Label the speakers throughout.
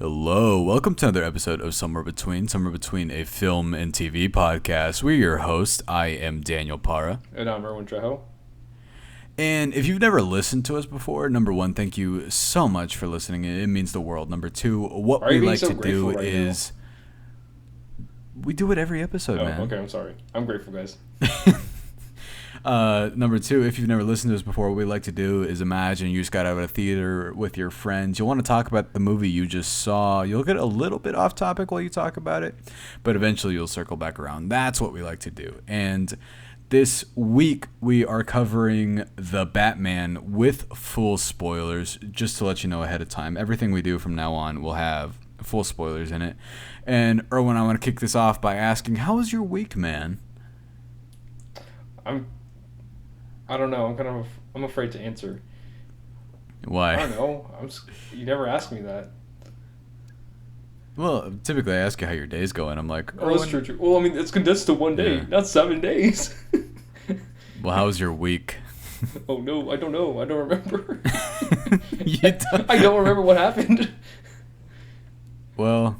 Speaker 1: Hello, welcome to another episode of Somewhere Between a film and TV podcast. We're your host. I am Daniel Para.
Speaker 2: And I'm Erwin.
Speaker 1: And if you've never listened to us before, number one, thank you so much for listening. It means the world. Number two, what we like to do is we do it every episode, man.
Speaker 2: Okay, I'm sorry. I'm grateful, guys.
Speaker 1: Number two, if you've never listened to us before, what we like to do is imagine you just got out of a theater with your friends. You'll want to talk about the movie you just saw. You'll get a little bit off topic while you talk about it, but eventually you'll circle back around. That's what we like to do. And this week we are covering The Batman with full spoilers, just to let you know ahead of time. Everything we do from now on will have full spoilers in it. And Erwin, I want to kick this off by asking, how was your week, man?
Speaker 2: I don't know. I'm afraid to answer.
Speaker 1: Why?
Speaker 2: I don't know. You never ask me that.
Speaker 1: Well, typically I ask you how your day's going. I'm like,
Speaker 2: oh, that's true. Well, I mean, it's condensed to one day, not 7 days.
Speaker 1: Well, how was your week?
Speaker 2: Oh no, I don't know. I don't remember.
Speaker 1: I
Speaker 2: don't remember what happened.
Speaker 1: Well,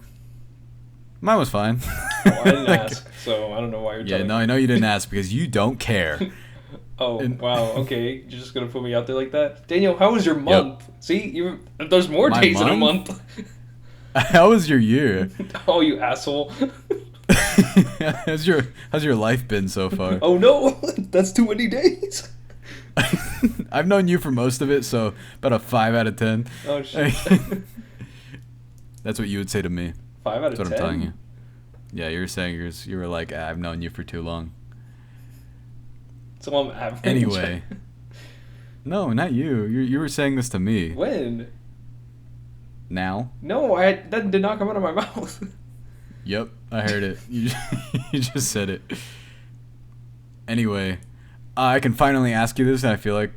Speaker 1: mine was fine.
Speaker 2: I didn't ask, so I don't know why you're telling me.
Speaker 1: I know you didn't ask because you don't care.
Speaker 2: Wow, okay. You're just going to put me out there like that? Daniel, how was your month? Yep. See, there's more days in a month.
Speaker 1: How was your year?
Speaker 2: Oh, you asshole.
Speaker 1: How's your life been so far?
Speaker 2: Oh, no. That's too many days.
Speaker 1: I've known you for most of it, so about a 5 out of 10.
Speaker 2: Oh, shit.
Speaker 1: That's what you would say to me.
Speaker 2: 5 out of 10?
Speaker 1: That's what I'm telling you. Yeah, you were saying you were like, I've known you for too long.
Speaker 2: So I'm average.
Speaker 1: Anyway. No, not you. You were saying this to me.
Speaker 2: When?
Speaker 1: Now?
Speaker 2: No, that did not come out of my mouth.
Speaker 1: Yep, I heard it. You just said it. Anyway, I can finally ask you this, and I feel like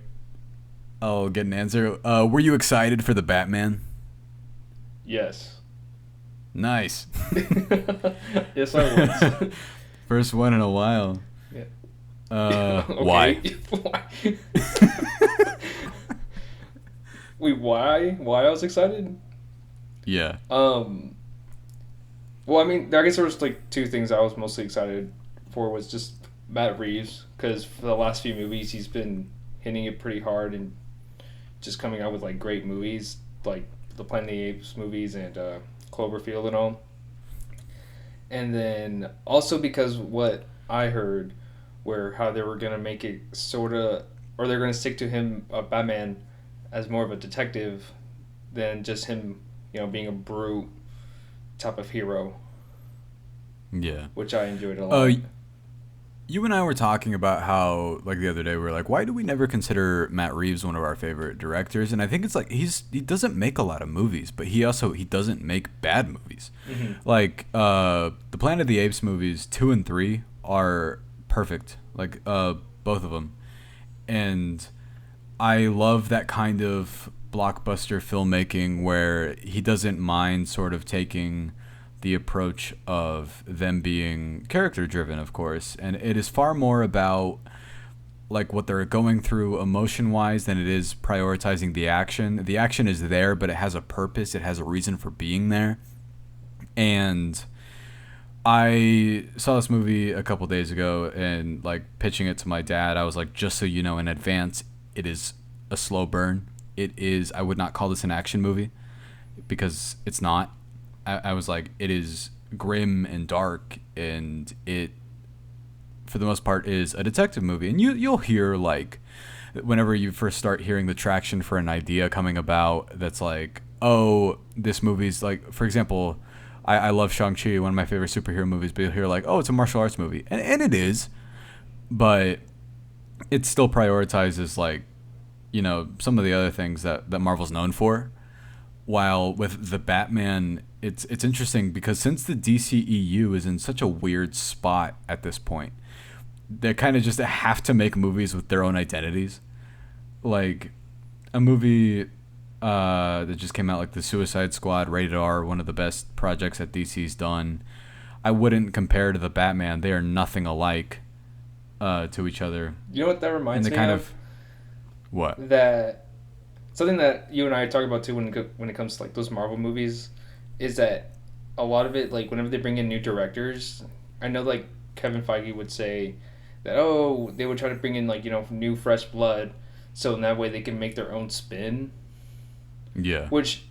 Speaker 1: I'll get an answer. Were you excited for The Batman?
Speaker 2: Yes.
Speaker 1: Nice.
Speaker 2: Yes, I was.
Speaker 1: First one in a while.
Speaker 2: Yeah.
Speaker 1: Why?
Speaker 2: Wait, why? Why I was excited?
Speaker 1: Yeah.
Speaker 2: Well, I mean, I guess there was like two things I was mostly excited for was just Matt Reeves, because for the last few movies he's been hitting it pretty hard and just coming out with like great movies, like the Planet of the Apes movies and Cloverfield and all. And then also because what I heard where how they were going to make it sort of, or they're going to stick to him, Batman, as more of a detective than just him, being a brute type of hero.
Speaker 1: Yeah.
Speaker 2: Which I enjoyed a lot.
Speaker 1: You and I were talking about how, like the other day, we were like, why do we never consider Matt Reeves one of our favorite directors? And I think it's like he doesn't make a lot of movies, but he doesn't make bad movies. Mm-hmm. Like the Planet of the Apes movies 2 and 3 are perfect, like both of them, and I love that kind of blockbuster filmmaking where he doesn't mind sort of taking the approach of them being character driven, of course, and it is far more about like what they're going through emotion wise than it is prioritizing the action. The action is there, but it has a purpose, it has a reason for being there. And I saw this movie a couple days ago and like pitching it to my dad, I was like, just so you know in advance, it is a slow burn. I would not call this an action movie because it's not. I was like, it is grim and dark, and it, for the most part, is a detective movie. And you'll hear, like, whenever you first start hearing the traction for an idea coming about that's like, oh, this movie's like, for example, I love Shang-Chi, one of my favorite superhero movies, but you'll hear like, oh, it's a martial arts movie. And it is, but it still prioritizes, like, some of the other things that Marvel's known for. While with the Batman, it's interesting because since the DCEU is in such a weird spot at this point, they kind of just have to make movies with their own identities. Like a movie that just came out, like the Suicide Squad, rated R, one of the best projects that DC's done. I wouldn't compare to the Batman. They are nothing alike to each other.
Speaker 2: You know what that reminds me of?
Speaker 1: What?
Speaker 2: That something that you and I talk about too when it comes to like those Marvel movies is that a lot of it, like whenever they bring in new directors, I know like Kevin Feige would say that, oh, they would try to bring in like new fresh blood, so in that way they can make their own spin.
Speaker 1: Yeah.
Speaker 2: Which,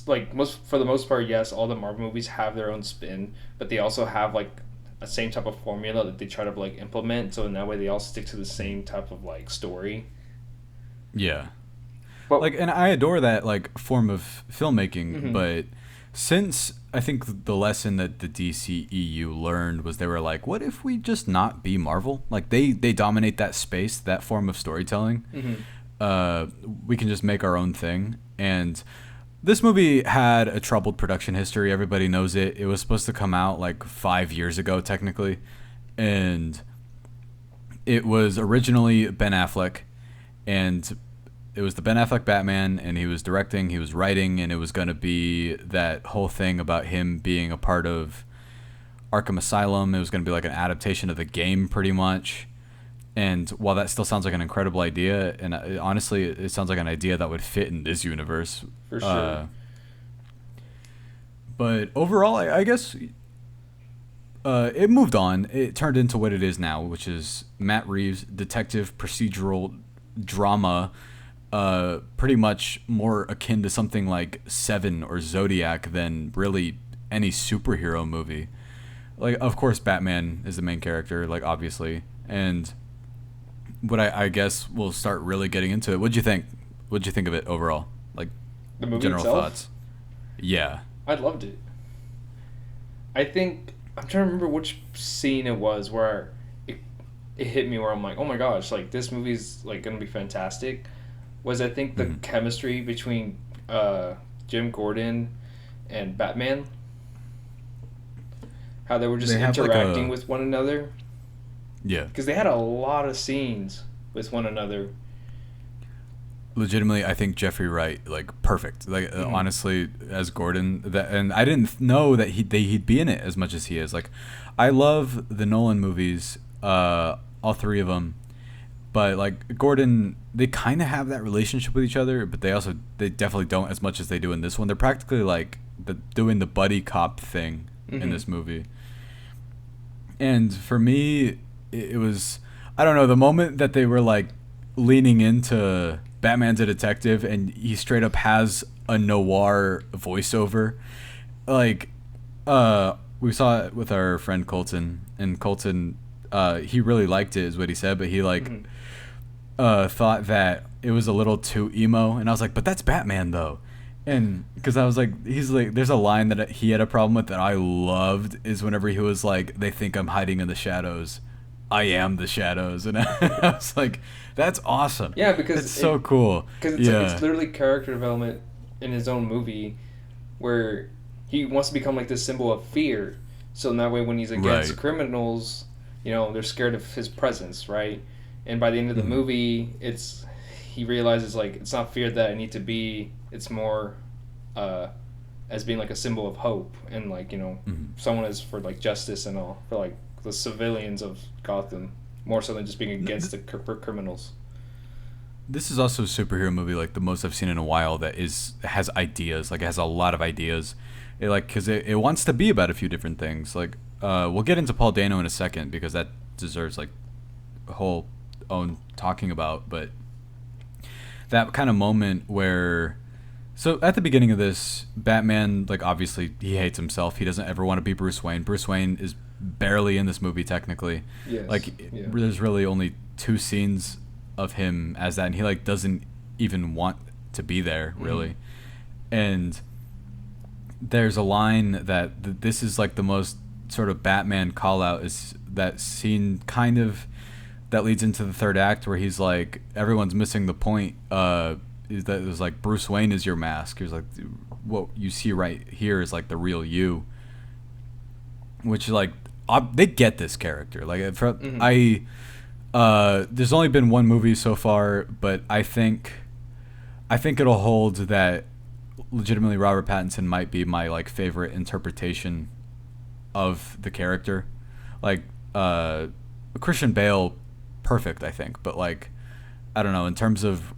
Speaker 2: like most for the most part, yes, all the Marvel movies have their own spin, but they also have like a same type of formula that they try to like implement. So in that way, they all stick to the same type of like story.
Speaker 1: Yeah.
Speaker 2: But
Speaker 1: Like, and I adore that like form of filmmaking,
Speaker 2: mhm.
Speaker 1: but since I think the lesson that the DCEU learned was they were like, what if we just not be Marvel? Like they dominate that space, that form of storytelling.
Speaker 2: Mhm.
Speaker 1: We can just make our own thing. And this movie had a troubled production history. Everybody knows it. It was supposed to come out like 5 years ago, technically, and it was originally Ben Affleck, and it was the Ben Affleck Batman, and he was directing, he was writing, and it was going to be that whole thing about him being a part of Arkham Asylum. It was going to be like an adaptation of the game, pretty much. And while that still sounds like an incredible idea, and honestly, it sounds like an idea that would fit in this universe.
Speaker 2: For sure.
Speaker 1: Uh, but overall, I guess it moved on. It turned into what it is now, which is Matt Reeves' detective procedural drama, pretty much more akin to something like Seven or Zodiac than really any superhero movie. Like, of course, Batman is the main character, like, obviously. And what I guess we'll start really getting into it. What'd you think? What'd you think of it overall? Like,
Speaker 2: The movie
Speaker 1: general
Speaker 2: itself,
Speaker 1: thoughts? Yeah.
Speaker 2: I loved it. I think I'm trying to remember which scene it was where it hit me where I'm like, oh my gosh, like this movie's like gonna be fantastic. Was I think the
Speaker 1: Mhm.
Speaker 2: chemistry between Jim Gordon and Batman, how they were just
Speaker 1: They have like
Speaker 2: interacting
Speaker 1: a
Speaker 2: with one another,
Speaker 1: yeah.
Speaker 2: because they had a lot of scenes with one another.
Speaker 1: Legitimately, I think Jeffrey Wright like perfect. Like
Speaker 2: Hmm.
Speaker 1: honestly, as Gordon, that and I didn't know that he'd be in it as much as he is. Like, I love the Nolan movies, all three of them. But like Gordon, they kind of have that relationship with each other, but they definitely don't as much as they do in this one. They're practically like doing the buddy cop thing in
Speaker 2: Hmm.
Speaker 1: this movie. And for me, it was, I don't know, the moment that they were like leaning into Batman's a detective and he straight up has a noir voiceover. Like, we saw it with our friend Colton, and Colton, he really liked it, is what he said, but he like
Speaker 2: Hmm.
Speaker 1: thought that it was a little too emo, and I was like, but that's Batman though. And because I was like, he's like, there's a line that he had a problem with that I loved is whenever he was like, they think I'm hiding in the shadows. I am the shadows. And I was like, that's awesome.
Speaker 2: Yeah,
Speaker 1: That's so cool.
Speaker 2: because it's
Speaker 1: Yeah.
Speaker 2: literally character development in his own movie where he wants to become like this symbol of fear. So in that way, when he's
Speaker 1: Right.
Speaker 2: against criminals, they're scared of his presence, right? And by the end of the
Speaker 1: Mhm.
Speaker 2: movie, he realizes like it's not fear that I need to be. It's more uh, as being like a symbol of hope and like
Speaker 1: Mhm.
Speaker 2: someone is for like justice and all for like the civilians of Gotham more so than just being against the criminals.
Speaker 1: This is also a superhero movie like the most I've seen in a while that has ideas. Like, it has a lot of ideas. It like because it wants to be about a few different things. Like, we'll get into Paul Dano in a second because that deserves like a whole own talking about. But that kind of moment where, so at the beginning of this, Batman, like, obviously he hates himself. He doesn't ever want to be Bruce Wayne. Bruce Wayne is barely in this movie technically.
Speaker 2: Yes.
Speaker 1: Like,
Speaker 2: Yeah.
Speaker 1: there's really only two scenes of him as that, and he like doesn't even want to be there really. And there's a line that this is like the most sort of Batman call out is that scene kind of that leads into the third act where he's like, everyone's missing the point, is that it was like Bruce Wayne is your mask. He's like, what you see right here is like the real you, which like they get this character. Like,
Speaker 2: Hmm.
Speaker 1: I there's only been one movie so far, but I think it'll hold that legitimately Robert Pattinson might be my like favorite interpretation of the character. Like, Christian Bale, perfect, I think, but like, I don't know, in terms of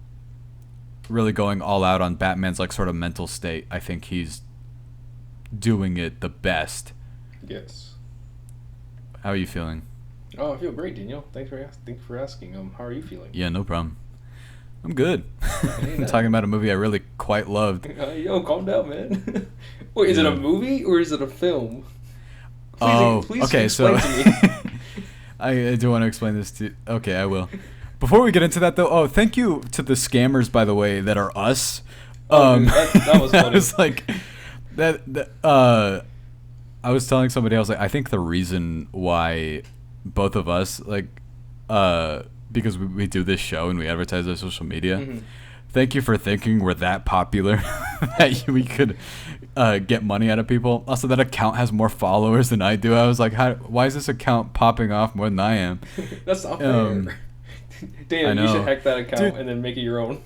Speaker 1: really going all out on Batman's like sort of mental state, I think he's doing it the best.
Speaker 2: Yes.
Speaker 1: How are you feeling?
Speaker 2: Oh, I feel great, Daniel. Thanks for asking. How are you feeling?
Speaker 1: Yeah, no problem. I'm good.
Speaker 2: Hey,
Speaker 1: I'm talking about a movie I really quite loved.
Speaker 2: yo, calm down, man. Wait, is it a
Speaker 1: Yeah.
Speaker 2: movie or is it a film?
Speaker 1: Oh,
Speaker 2: Please
Speaker 1: okay. So
Speaker 2: explain to me.
Speaker 1: I do want to explain this to. Okay, I will. Before we get into that, though, thank you to the scammers, by the way, that are us.
Speaker 2: Oh, dude, that was
Speaker 1: I
Speaker 2: funny.
Speaker 1: was like, I was telling somebody, I was like, I think the reason why both of us, like, because we do this show and we advertise our social media.
Speaker 2: Mhm.
Speaker 1: Thank you for thinking we're that popular that we could get money out of people. Also, that account has more followers than I do. I was like, why is this account popping off more than I am?
Speaker 2: That's not fair. Damn,
Speaker 1: I
Speaker 2: you should
Speaker 1: know.
Speaker 2: hack that account
Speaker 1: Dude.
Speaker 2: and then make it your own.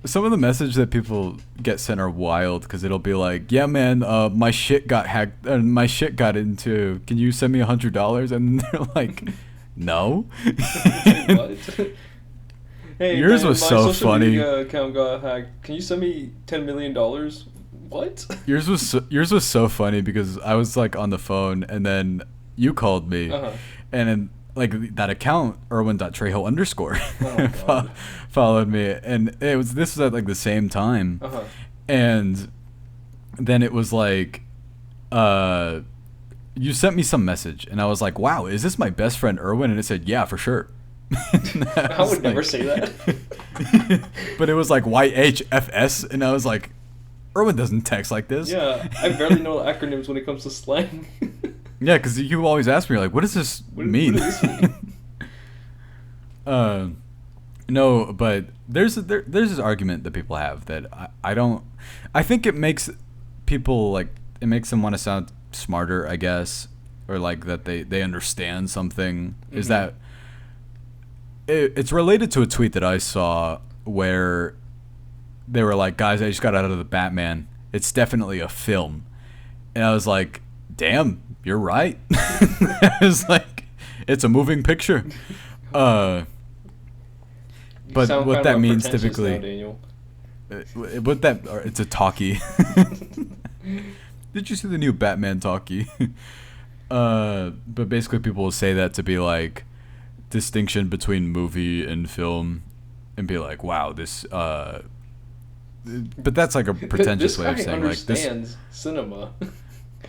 Speaker 1: Some of the messages that people get sent are wild because it'll be like, "Yeah, man, my shit got hacked. My shit got into. Can you send me $100?" And they're like, "No."
Speaker 2: What? Hey,
Speaker 1: Yours
Speaker 2: man,
Speaker 1: was
Speaker 2: my
Speaker 1: so
Speaker 2: social
Speaker 1: funny.
Speaker 2: media account got hacked. Can you send me $10 million? What?
Speaker 1: Yours was so funny because I was like on the phone and then you called me,
Speaker 2: Uh-huh.
Speaker 1: and then like that account Erwin.Trejo underscore
Speaker 2: Oh my God.
Speaker 1: followed me, and this was at like the same time,
Speaker 2: Uh-huh.
Speaker 1: and then it was like, you sent me some message, and I was like, wow, is this my best friend Erwin? And it said, yeah, for sure.
Speaker 2: I would never say that.
Speaker 1: But it was like YHFS, and I was like, Erwin doesn't text like this.
Speaker 2: Yeah, I barely know acronyms when it comes to slang.
Speaker 1: Yeah, because you always ask me, like, what does this mean?
Speaker 2: What does this mean?
Speaker 1: No, but there's this argument that people have that I don't. I think it makes people, like, it makes them want to sound smarter, I guess, or like that they understand something. Is
Speaker 2: Mhm.
Speaker 1: that it's related to a tweet that I saw where they were like, guys, I just got out of the Batman. It's definitely a film. And I was like, damn, you're right. I was like, it's a moving picture.
Speaker 2: You
Speaker 1: But
Speaker 2: sound
Speaker 1: what
Speaker 2: kind
Speaker 1: that
Speaker 2: of
Speaker 1: means
Speaker 2: pretentious
Speaker 1: typically,
Speaker 2: now, Daniel.
Speaker 1: what that, or it's a talkie. Did you see the new Batman talkie? But basically people will say that to be like distinction between movie and film, and be like, wow, this, but that's like a pretentious
Speaker 2: This
Speaker 1: way of
Speaker 2: guy
Speaker 1: saying, like, this.
Speaker 2: understands cinema.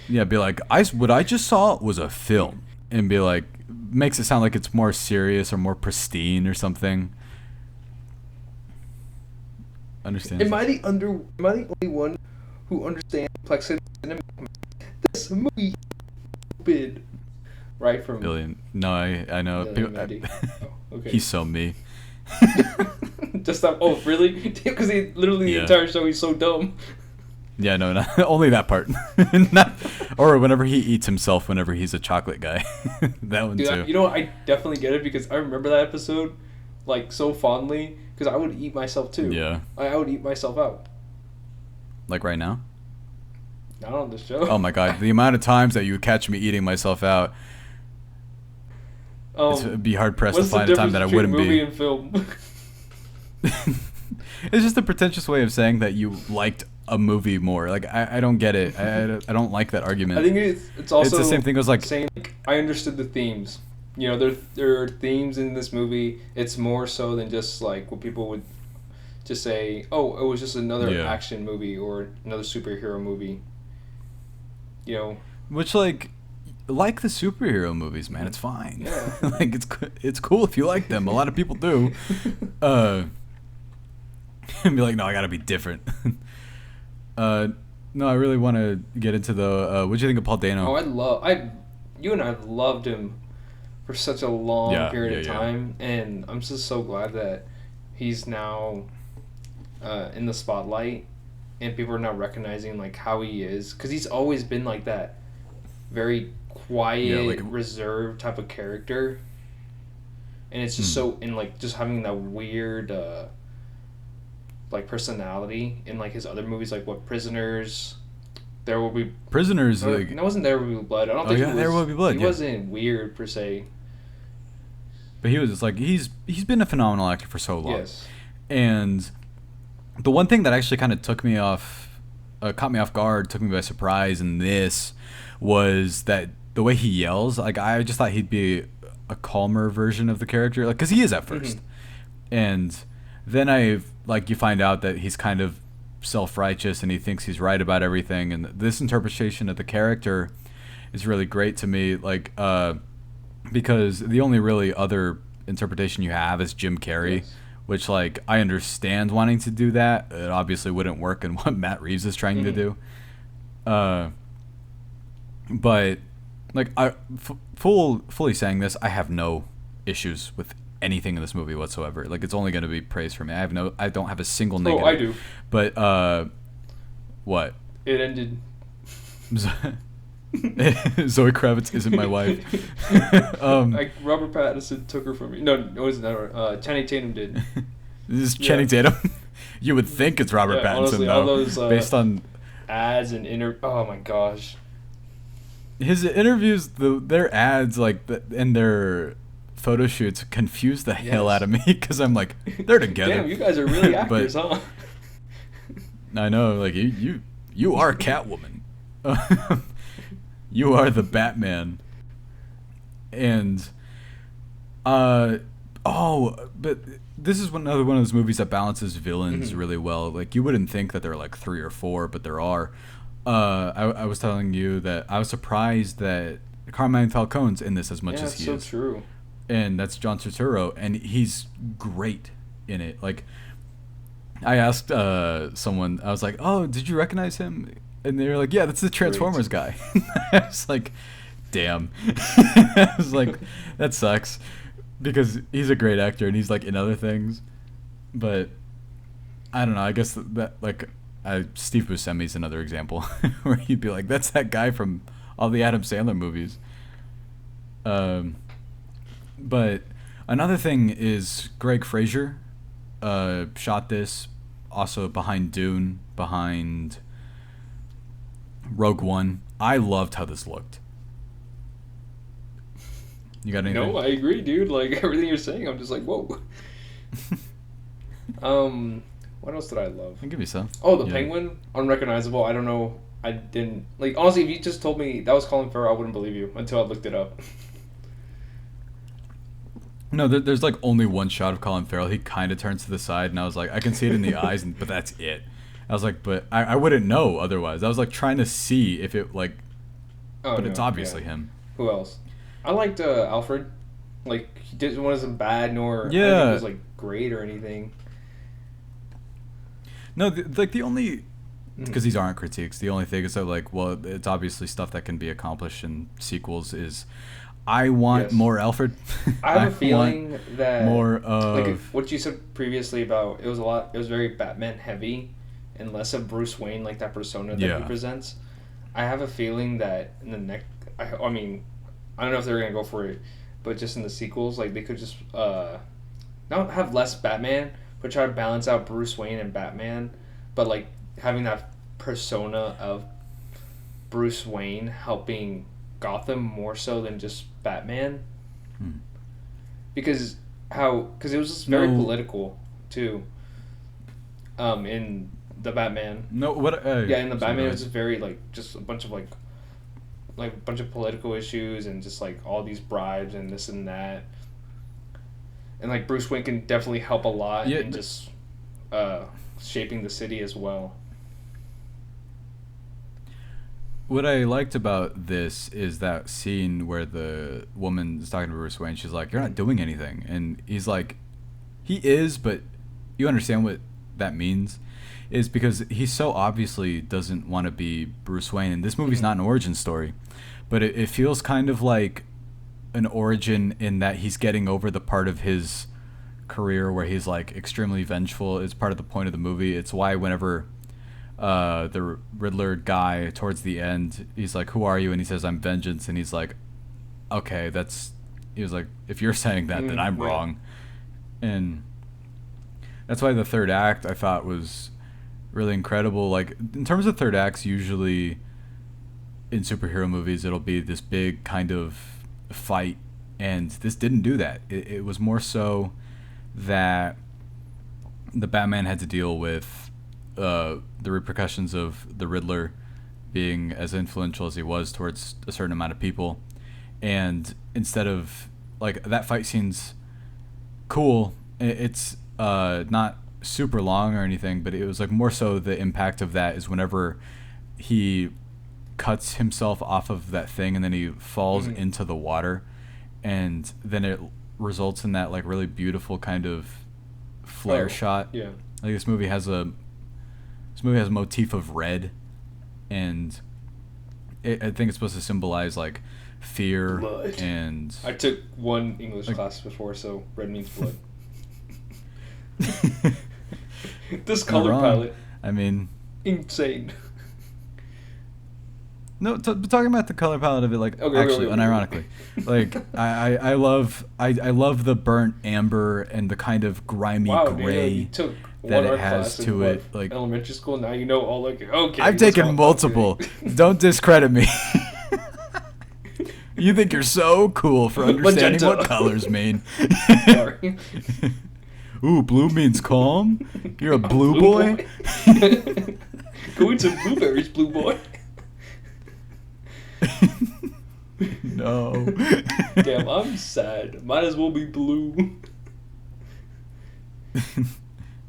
Speaker 1: Yeah, be like, what I just saw was a film, and be like, makes it sound like it's more serious or more pristine or something. Understand?
Speaker 2: Am I the only one who understands complexity in cinema? This movie stupid. Right from
Speaker 1: Billion. No, I know.
Speaker 2: Billion Mandy. Oh, okay.
Speaker 1: He's so me.
Speaker 2: Just stop. Oh, really? Because literally the
Speaker 1: Yeah.
Speaker 2: entire show he's so dumb.
Speaker 1: Yeah, no, not, only that part. Not, or whenever he eats himself, whenever he's a chocolate guy. That one
Speaker 2: Dude,
Speaker 1: too.
Speaker 2: you know what? I definitely get it because I remember that episode like so fondly because I would eat myself too.
Speaker 1: Yeah.
Speaker 2: I would eat myself out.
Speaker 1: Like right now.
Speaker 2: Not on the show.
Speaker 1: Oh my god, the amount of times that you would catch me eating myself out. It'd be hard pressed to
Speaker 2: what's the
Speaker 1: find a time that I
Speaker 2: difference
Speaker 1: wouldn't
Speaker 2: between
Speaker 1: be.
Speaker 2: movie and film?
Speaker 1: It's just a pretentious way of saying that you liked a movie more. Like, I don't get it. I don't like that argument.
Speaker 2: I think it's also
Speaker 1: It's the same thing as like,
Speaker 2: saying like, I understood the themes. You know, there are themes in this movie. It's more so than just like what people would just say. Oh, it was just another
Speaker 1: Yeah.
Speaker 2: action movie or another superhero movie. You know.
Speaker 1: which like the superhero movies, man. It's fine.
Speaker 2: Yeah.
Speaker 1: Like it's cool if you like them. A lot of people do. And be like, no, I gotta be different. No, I really want to get into the. What'd you think of Paul Dano?
Speaker 2: Oh, you and I have loved him for such a long period of
Speaker 1: Yeah.
Speaker 2: time, and I'm just so glad that he's now in the spotlight, and people are now recognizing like how he is, because he's always been like that, very quiet,
Speaker 1: Yeah, like-
Speaker 2: reserved type of character, and it's just so and like just having that weird. Like personality in like his other movies, like what Prisoners, There Will Be.
Speaker 1: Prisoners.
Speaker 2: No,
Speaker 1: Like,
Speaker 2: it wasn't There Will Be Blood. I don't
Speaker 1: Oh,
Speaker 2: think
Speaker 1: yeah,
Speaker 2: he was,
Speaker 1: There Will Be Blood,
Speaker 2: He
Speaker 1: yeah.
Speaker 2: wasn't weird per se.
Speaker 1: but he was just like he's been a phenomenal actor for so long.
Speaker 2: Yes.
Speaker 1: And the one thing that actually kind of took me off caught me off guard, took me by surprise, and this was that the way he yells. Like I just thought he'd be a calmer version of the character, like because he is at first,
Speaker 2: Mm-hmm.
Speaker 1: and then I like you find out that he's kind of self-righteous and he thinks he's right about everything, and this interpretation of the character is really great to me. Like because the only really other interpretation you have is Jim Carrey,
Speaker 2: Yes.
Speaker 1: which like I understand wanting to do that. It obviously wouldn't work in what Matt Reeves is trying to
Speaker 2: Mm-hmm.
Speaker 1: do. Uh, but like fully saying this, I have no issues with anything in this movie whatsoever. Like it's only going to be praise for me. I don't have a single
Speaker 2: Oh, I
Speaker 1: negative.
Speaker 2: do.
Speaker 1: But what?
Speaker 2: It ended.
Speaker 1: Zoe Kravitz isn't my wife.
Speaker 2: Like Robert Pattinson took her from me. No, it wasn't that. Channing Tatum did.
Speaker 1: This is Channing Tatum. You would think it's Robert
Speaker 2: Yeah,
Speaker 1: Pattinson
Speaker 2: honestly,
Speaker 1: though,
Speaker 2: all those,
Speaker 1: based on
Speaker 2: Ads and Oh my gosh.
Speaker 1: his interviews. Their ads and their photo shoots confuse the hell
Speaker 2: Yes.
Speaker 1: out of me because I'm like they're together.
Speaker 2: Damn, you guys are really actors,
Speaker 1: But-
Speaker 2: huh?
Speaker 1: I know, like you are Catwoman. You are the Batman. And but this is another one of those movies that balances villains
Speaker 2: Mm-hmm.
Speaker 1: really well. Like you wouldn't think that there are like 3 or 4, but there are. I was telling you that I was surprised that Carmine Falcone's in this as much
Speaker 2: Yeah,
Speaker 1: as
Speaker 2: it's
Speaker 1: he
Speaker 2: so
Speaker 1: is.
Speaker 2: true.
Speaker 1: And that's John Turturro, and he's great in it. Like I asked someone, I was like, "Oh, did you recognize him?" And they were like, "Yeah, that's the Transformers guy." I was like, "Damn." I was like, "That sucks," because he's a great actor and he's like in other things. But I don't know. I guess that like Steve Buscemi's another example where you'd be like, "That's that guy from all the Adam Sandler movies." But another thing is Greg Fraser shot this also behind Dune, behind Rogue One. I loved how this looked. You got anything?
Speaker 2: No, I agree, dude. Like everything you're saying, I'm just like, whoa. What else did I love?
Speaker 1: I'll give you some.
Speaker 2: Oh, the
Speaker 1: Yeah.
Speaker 2: penguin, unrecognizable. I don't know. I didn't like. Honestly, if you just told me that was Colin Farrell, I wouldn't believe you until I looked it up.
Speaker 1: No, there's like only one shot of Colin Farrell. He kind of turns to the side, and I was like, I can see it in the eyes, but that's it. I was like, but I wouldn't know otherwise. I was like trying to see if it like,
Speaker 2: Oh,
Speaker 1: but
Speaker 2: no,
Speaker 1: it's obviously
Speaker 2: yeah.
Speaker 1: him.
Speaker 2: Who else? I liked Alfred. Like he didn't wasn't bad nor I didn't think
Speaker 1: Yeah.
Speaker 2: it was like great or anything.
Speaker 1: No, like the only,
Speaker 2: Mm-hmm.
Speaker 1: because these aren't critiques. The only thing is that like, well, it's obviously stuff that can be accomplished in sequels. Is I want
Speaker 2: Yes.
Speaker 1: more Alfred.
Speaker 2: I have a
Speaker 1: want
Speaker 2: feeling that
Speaker 1: more
Speaker 2: like
Speaker 1: of
Speaker 2: what you said previously about it was very Batman heavy and less of Bruce Wayne, like that persona that he
Speaker 1: Yeah.
Speaker 2: presents. I have a feeling that in the next I mean I don't know if they're gonna go for it, but just in the sequels, like they could just not have less Batman, but try to balance out Bruce Wayne and Batman, but like having that persona of Bruce Wayne helping Gotham more so than just Batman. Because it was just very
Speaker 1: No.
Speaker 2: political too. In the Batman,
Speaker 1: no what?
Speaker 2: yeah, in the
Speaker 1: sorry,
Speaker 2: Batman
Speaker 1: go
Speaker 2: it was
Speaker 1: ahead.
Speaker 2: just very like just a bunch of like a bunch of political issues and just like all these bribes and this and that. And like Bruce Wayne can definitely help a lot
Speaker 1: Yeah,
Speaker 2: in just shaping the city as well.
Speaker 1: What I liked about this is that scene where the woman is talking to Bruce Wayne. She's like, "You're not doing anything," and he's like, "He is, but you understand what that means." Is because he so obviously doesn't want to be Bruce Wayne, and this movie's not an origin story, but it feels kind of like an origin in that he's getting over the part of his career where he's like extremely vengeful. It's part of the point of the movie. It's why whenever the Riddler guy towards the end, he's like, "Who are you?" and he says, "I'm Vengeance," and he's like, "Okay, he was like, if you're saying that, then I'm
Speaker 2: Yeah.
Speaker 1: wrong." And that's why the third act I thought was really incredible. Like in terms of third acts, usually in superhero movies it'll be this big kind of fight, and this didn't do that. It was more so that the Batman had to deal with the repercussions of the Riddler being as influential as he was towards a certain amount of people, and instead of like that fight scene's cool, it's not super long or anything, but it was like more so the impact of that is whenever he cuts himself off of that thing and then he falls into the water, and then it results in that like really beautiful kind of flare shot.
Speaker 2: Yeah.
Speaker 1: Like this movie has a motif of red, and I think it's supposed to symbolize like fear.
Speaker 2: Blood.
Speaker 1: And
Speaker 2: I took one English class before, so red means blood. This color palette.
Speaker 1: I mean,
Speaker 2: insane.
Speaker 1: No, talking about the color palette of it, like actually, unironically, like I love the burnt amber and the kind of grimy gray
Speaker 2: you took
Speaker 1: that it has to it. Like
Speaker 2: elementary school, now you know all like okay.
Speaker 1: I've taken multiple. Don't discredit me. You think you're so cool for understanding what colors mean.
Speaker 2: Sorry.
Speaker 1: Ooh, blue means calm. You're a blue boy.
Speaker 2: Go eat some blueberries, blue boy.
Speaker 1: No.
Speaker 2: Damn, I'm sad. Might as well be blue.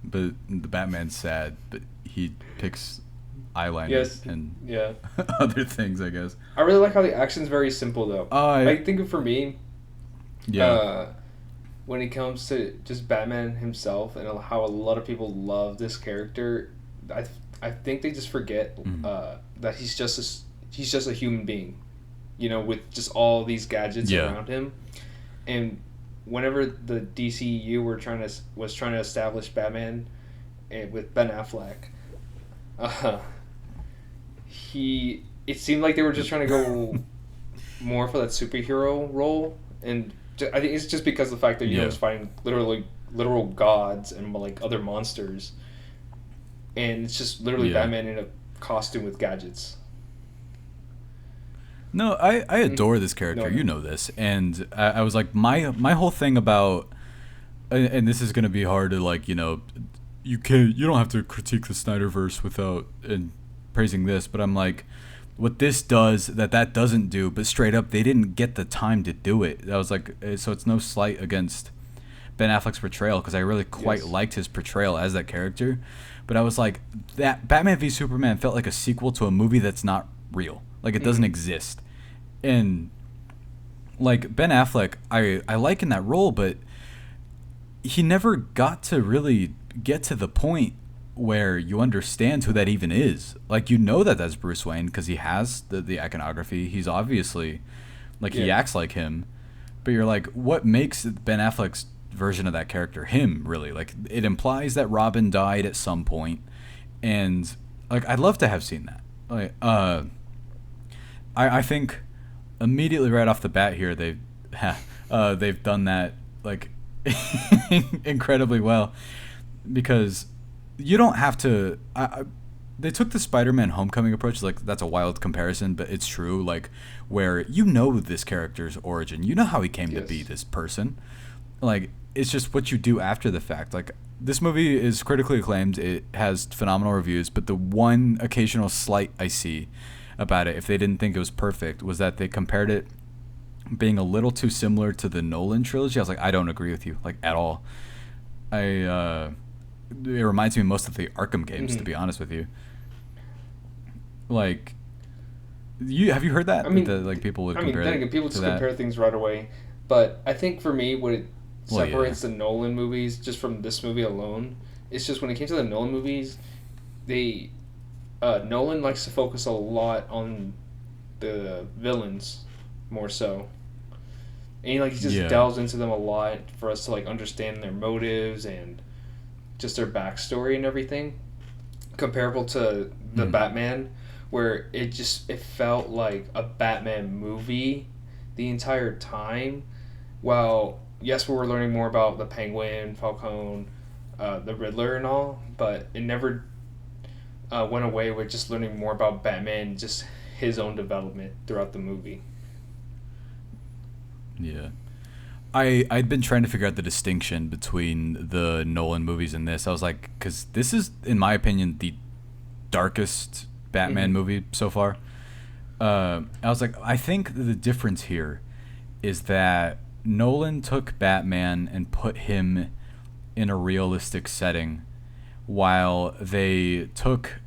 Speaker 1: But the Batman's sad, but he picks eyeliner and other things, I guess.
Speaker 2: I really like how the action's very simple, though. I think for me, when it comes to just Batman himself and how a lot of people love this character, I think they just forget that he's just a human being, you know, with just all these gadgets around him. And whenever the DCU was trying to establish Batman with Ben Affleck, it seemed like they were just trying to go more for that superhero role, and I think it's just because of the fact that he was fighting literal gods and like other monsters, and it's just literally Batman in a costume with gadgets.
Speaker 1: No, I adore this character. You know this, and I was like my whole thing about, and this is gonna be hard to like, you know, you don't have to critique the Snyderverse without and praising this, but I'm like, what this does that doesn't do, but straight up they didn't get the time to do it. I was like, so it's no slight against Ben Affleck's portrayal, because I really quite liked his portrayal as that character, but I was like, that Batman v Superman felt like a sequel to a movie that's not real. Like it doesn't exist. And like Ben Affleck, I like in that role, but he never got to really get to the point where you understand who that even is. Like, you know that's Bruce Wayne because he has the iconography. He's obviously like he acts like him, but you're like, what makes Ben Affleck's version of that character him, really? Like, it implies that Robin died at some point, and like I'd love to have seen that. Like I think immediately right off the bat here they've done that like incredibly well, because you don't have to they took the Spider-Man Homecoming approach. Like, that's a wild comparison, but it's true, like where you know this character's origin, you know how he came to be this person. Like, it's just what you do after the fact. Like, this movie is critically acclaimed, it has phenomenal reviews, but the one occasional slight I see about it, if they didn't think it was perfect, was that they compared it being a little too similar to the Nolan trilogy. I was like, I don't agree with you, like, at all. It reminds me most of the Arkham games, to be honest with you. Like, have you heard that?
Speaker 2: I mean,
Speaker 1: like people would compare
Speaker 2: then again, people just compare things right away. But I think for me, what it separates the Nolan movies just from this movie alone, it's just when it came to the Nolan movies, Nolan likes to focus a lot on the villains more so, and he just delves into them a lot for us to like understand their motives and just their backstory and everything, comparable to the Batman, where it felt like a Batman movie the entire time. While yes, we were learning more about the Penguin, Falcone, the Riddler and all, but it never went away with just learning more about Batman, just his own development throughout the movie.
Speaker 1: Yeah. I'd been trying to figure out the distinction between the Nolan movies and this. I was like, because this is, in my opinion, the darkest Batman
Speaker 2: Mm-hmm.
Speaker 1: movie so far. I was like, I think the difference here is that Nolan took Batman and put him in a realistic setting, while they took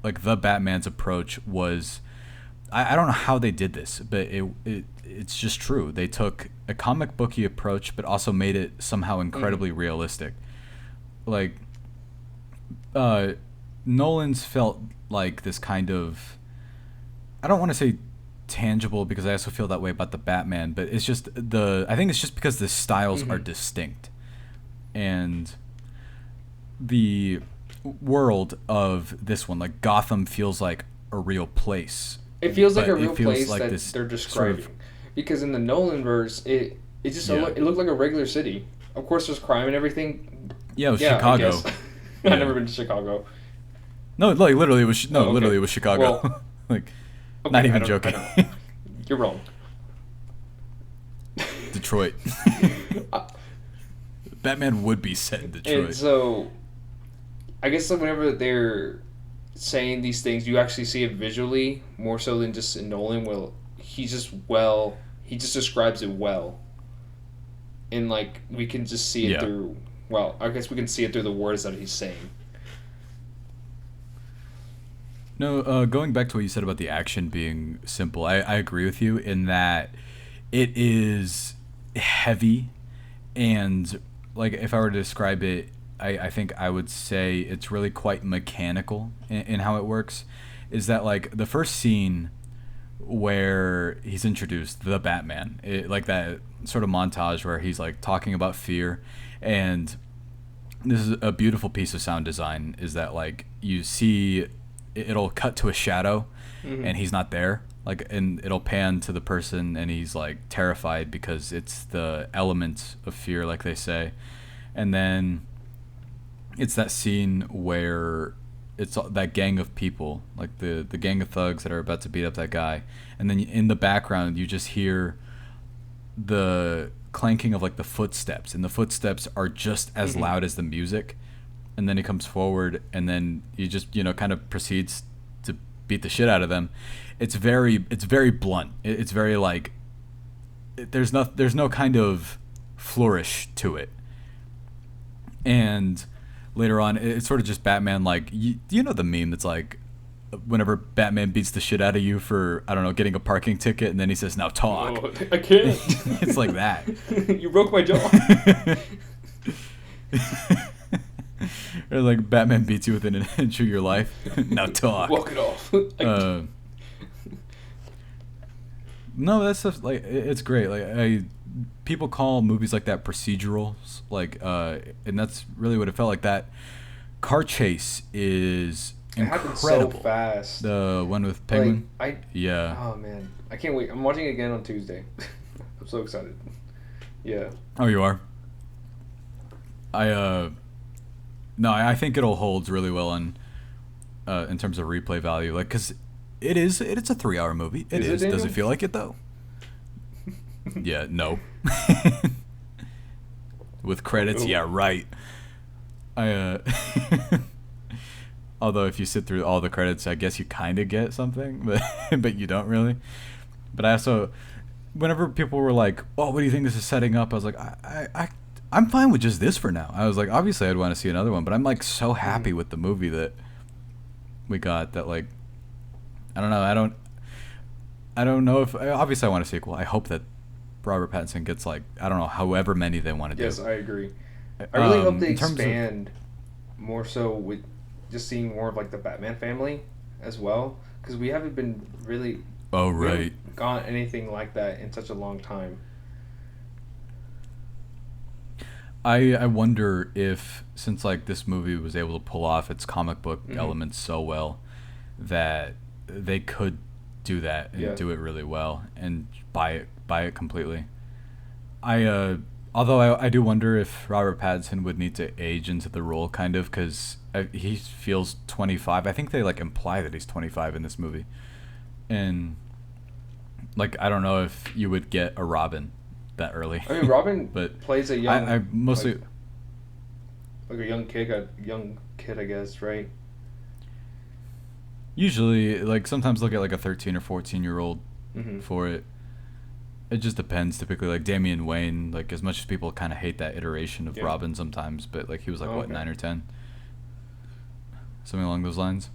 Speaker 1: like the Batman's approach was I don't know how they did this, but it's just true. They took a comic booky approach, but also made it somehow
Speaker 2: Mm-hmm.
Speaker 1: incredibly realistic. Like, uh, Nolan's felt like this kind of I don't want to say tangible because I also feel that way about the Batman, but it's just the I think it's just because the styles are
Speaker 2: Mm-hmm.
Speaker 1: distinct and the world of this one, like Gotham, feels like a real place,
Speaker 2: It feels like a
Speaker 1: but it
Speaker 2: real
Speaker 1: feels
Speaker 2: place
Speaker 1: like
Speaker 2: that
Speaker 1: this
Speaker 2: they're
Speaker 1: sort of
Speaker 2: describing, because in the Nolan verse, it just
Speaker 1: yeah
Speaker 2: it looked like a regular city. Of course, there's crime and everything.
Speaker 1: yeah it was
Speaker 2: Yeah, I guess.
Speaker 1: Chicago.
Speaker 2: I've
Speaker 1: Yeah,
Speaker 2: never been to Chicago.
Speaker 1: no, like literally it was no,
Speaker 2: Oh,
Speaker 1: literally
Speaker 2: okay.
Speaker 1: it was
Speaker 2: Well,
Speaker 1: Chicago. Like, not
Speaker 2: okay.
Speaker 1: even
Speaker 2: I
Speaker 1: joking.
Speaker 2: don't know. You're wrong.
Speaker 1: Detroit.
Speaker 2: Uh,
Speaker 1: Batman would be set in
Speaker 2: and
Speaker 1: Detroit.
Speaker 2: so, I guess like whenever they're saying these things, you actually see it visually more so than just in Nolan. Well, he just describes it well, and like we can just see it
Speaker 1: Yeah.
Speaker 2: through. Well, I guess we can see it through the words that he's saying.
Speaker 1: No, going back to what you said about the action being simple, I agree with you in that it is heavy and like if I were to describe it, I think I would say it's really quite mechanical in how it works. Is that like the first scene where he's introduced the Batman, like that sort of montage where he's like talking about fear, and this is a beautiful piece of sound design. Is that like you see it'll cut to a shadow,
Speaker 2: Mm-hmm.
Speaker 1: and he's not there. Like, and it'll pan to the person, and he's like terrified because it's the element of fear, like they say, and then it's that scene where it's that gang of people, like the gang of thugs that are about to beat up that guy, and then in the background you just hear the clanking of like the footsteps, and the footsteps are just as
Speaker 2: Mm-hmm.
Speaker 1: loud as the music, and then he comes forward, and then he just kind of proceeds to beat the shit out of them. It's very blunt. It's very like there's no kind of flourish to it, and later on it's sort of just Batman, like you know the meme that's like whenever Batman beats the shit out of you for I don't know getting a parking ticket, and then he says now talk.
Speaker 2: Oh, I can't.
Speaker 1: It's like that.
Speaker 2: You broke my jaw.
Speaker 1: Or like Batman beats you within an inch of your life. Now talk.
Speaker 2: Walk it off.
Speaker 1: Uh, no, that's just, like it's great. Like people call movies like that procedurals, like and that's really what it felt like. That car chase is
Speaker 2: It happened so
Speaker 1: incredible.
Speaker 2: fast.
Speaker 1: The one with
Speaker 2: Like
Speaker 1: Penguin.
Speaker 2: I,
Speaker 1: Yeah.
Speaker 2: oh man, I can't wait. I'm watching it again on Tuesday. I'm so excited. Yeah.
Speaker 1: Oh, you are. I no, I think it'll hold really well in terms of replay value. Like, cause it's a 3 hour movie. It
Speaker 2: Is it,
Speaker 1: is. Does
Speaker 2: Daniel?
Speaker 1: it feel like it though? Yeah. No. With credits,
Speaker 2: Oh.
Speaker 1: yeah, right. I although if you sit through all the credits, I guess you kind of get something, but but you don't really. But I also, whenever people were like, "Oh, what do you think this is setting up?" I was like, I'm fine with just this for now. I was like, obviously, I'd want to see another one, but I'm like so happy
Speaker 2: Mhm.
Speaker 1: with the movie that we got that like, I don't know, I don't know if obviously I want a sequel. I hope that Robert Pattinson gets like I don't know however many they want to
Speaker 2: Yes,
Speaker 1: do.
Speaker 2: I agree. I really hope they
Speaker 1: In terms of
Speaker 2: expand more so with just seeing more of like the Batman family as well, because we haven't been really
Speaker 1: oh
Speaker 2: we
Speaker 1: right.
Speaker 2: haven't got anything like that in such a long time.
Speaker 1: I wonder if since like this movie was able to pull off its comic book
Speaker 2: Hmm.
Speaker 1: elements so well that they could do that and
Speaker 2: Yeah.
Speaker 1: do it really well and buy it completely. I although I do wonder if Robert Pattinson would need to age into the role kind of cuz he feels 25. I think they like imply that he's 25 in this movie. And like I don't know if you would get a Robin that early.
Speaker 2: I mean, Robin
Speaker 1: But
Speaker 2: plays a
Speaker 1: I
Speaker 2: young,
Speaker 1: mostly
Speaker 2: like a young kid, I guess, right?
Speaker 1: usually like sometimes look at like a 13 or 14-year-old
Speaker 2: Mm-hmm.
Speaker 1: for it. It just depends. Typically, like Damian Wayne, like as much as people kind of hate that iteration of
Speaker 2: Yeah.
Speaker 1: Robin sometimes, but like he was like
Speaker 2: Oh,
Speaker 1: what
Speaker 2: okay.
Speaker 1: 9 or 10, something along those lines.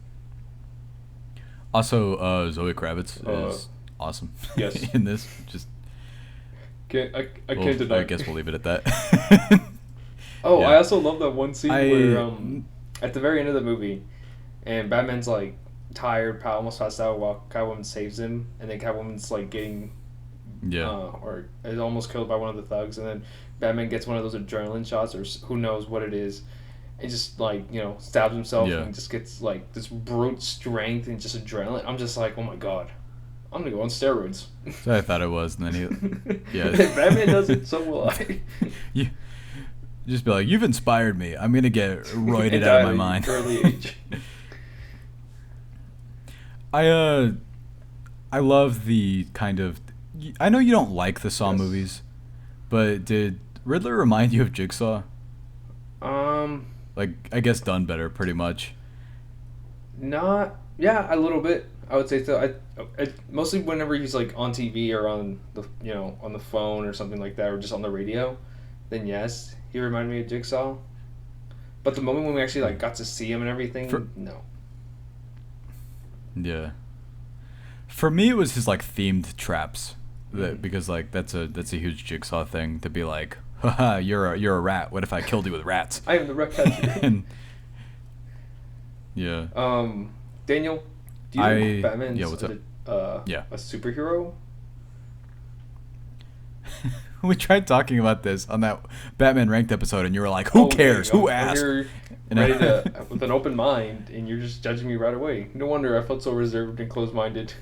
Speaker 1: Also, Zoe Kravitz
Speaker 2: Uh,
Speaker 1: is awesome
Speaker 2: yes.
Speaker 1: in this. Just
Speaker 2: I
Speaker 1: well,
Speaker 2: can't
Speaker 1: I
Speaker 2: deny.
Speaker 1: guess we'll leave it at that.
Speaker 2: Oh, I
Speaker 1: Yeah,
Speaker 2: also love that one scene where
Speaker 1: I
Speaker 2: at the very end of the movie, and Batman's like tired, almost passed out while Catwoman saves him, and then Catwoman's like getting
Speaker 1: yeah
Speaker 2: or is almost killed by one of the thugs, and then Batman gets one of those adrenaline shots, or who knows what it is, and just like stabs himself
Speaker 1: yeah.
Speaker 2: and just gets like this brute strength and just adrenaline. I'm just like, oh my god, I'm gonna go on steroids.
Speaker 1: So I thought it was, and then he yeah.
Speaker 2: Batman does it, so will I.
Speaker 1: You just be like, you've inspired me. I'm gonna get roided out of my
Speaker 2: Entirely
Speaker 1: mind.
Speaker 2: early age.
Speaker 1: I I love the kind of. I know you don't like the Saw
Speaker 2: Yes.
Speaker 1: movies, but did Riddler remind you of Jigsaw?
Speaker 2: Um,
Speaker 1: Like, I guess done better, pretty much.
Speaker 2: Not, yeah, a little bit. I would say so. Mostly whenever he's like on TV or on the on the phone or something like that, or just on the radio, then yes, he reminded me of Jigsaw. But the moment when we actually like got to see him and everything,
Speaker 1: For,
Speaker 2: no.
Speaker 1: yeah. For me, it was his like themed traps,
Speaker 2: Mhm.
Speaker 1: because like that's a huge Jigsaw thing to be like, haha, you're a rat. What if I killed you with rats?
Speaker 2: I am the rat catcher.
Speaker 1: And yeah,
Speaker 2: Daniel, do you think Batman's
Speaker 1: yeah, what's up? Yeah.
Speaker 2: a superhero?
Speaker 1: We tried talking about this on that Batman ranked episode, and you were like, "Who
Speaker 2: Oh,
Speaker 1: cares?
Speaker 2: dang,
Speaker 1: Who
Speaker 2: I'm
Speaker 1: asked?"
Speaker 2: here
Speaker 1: And
Speaker 2: ready to with an open mind, and you're just judging me right away. No wonder I felt so reserved and closed-minded.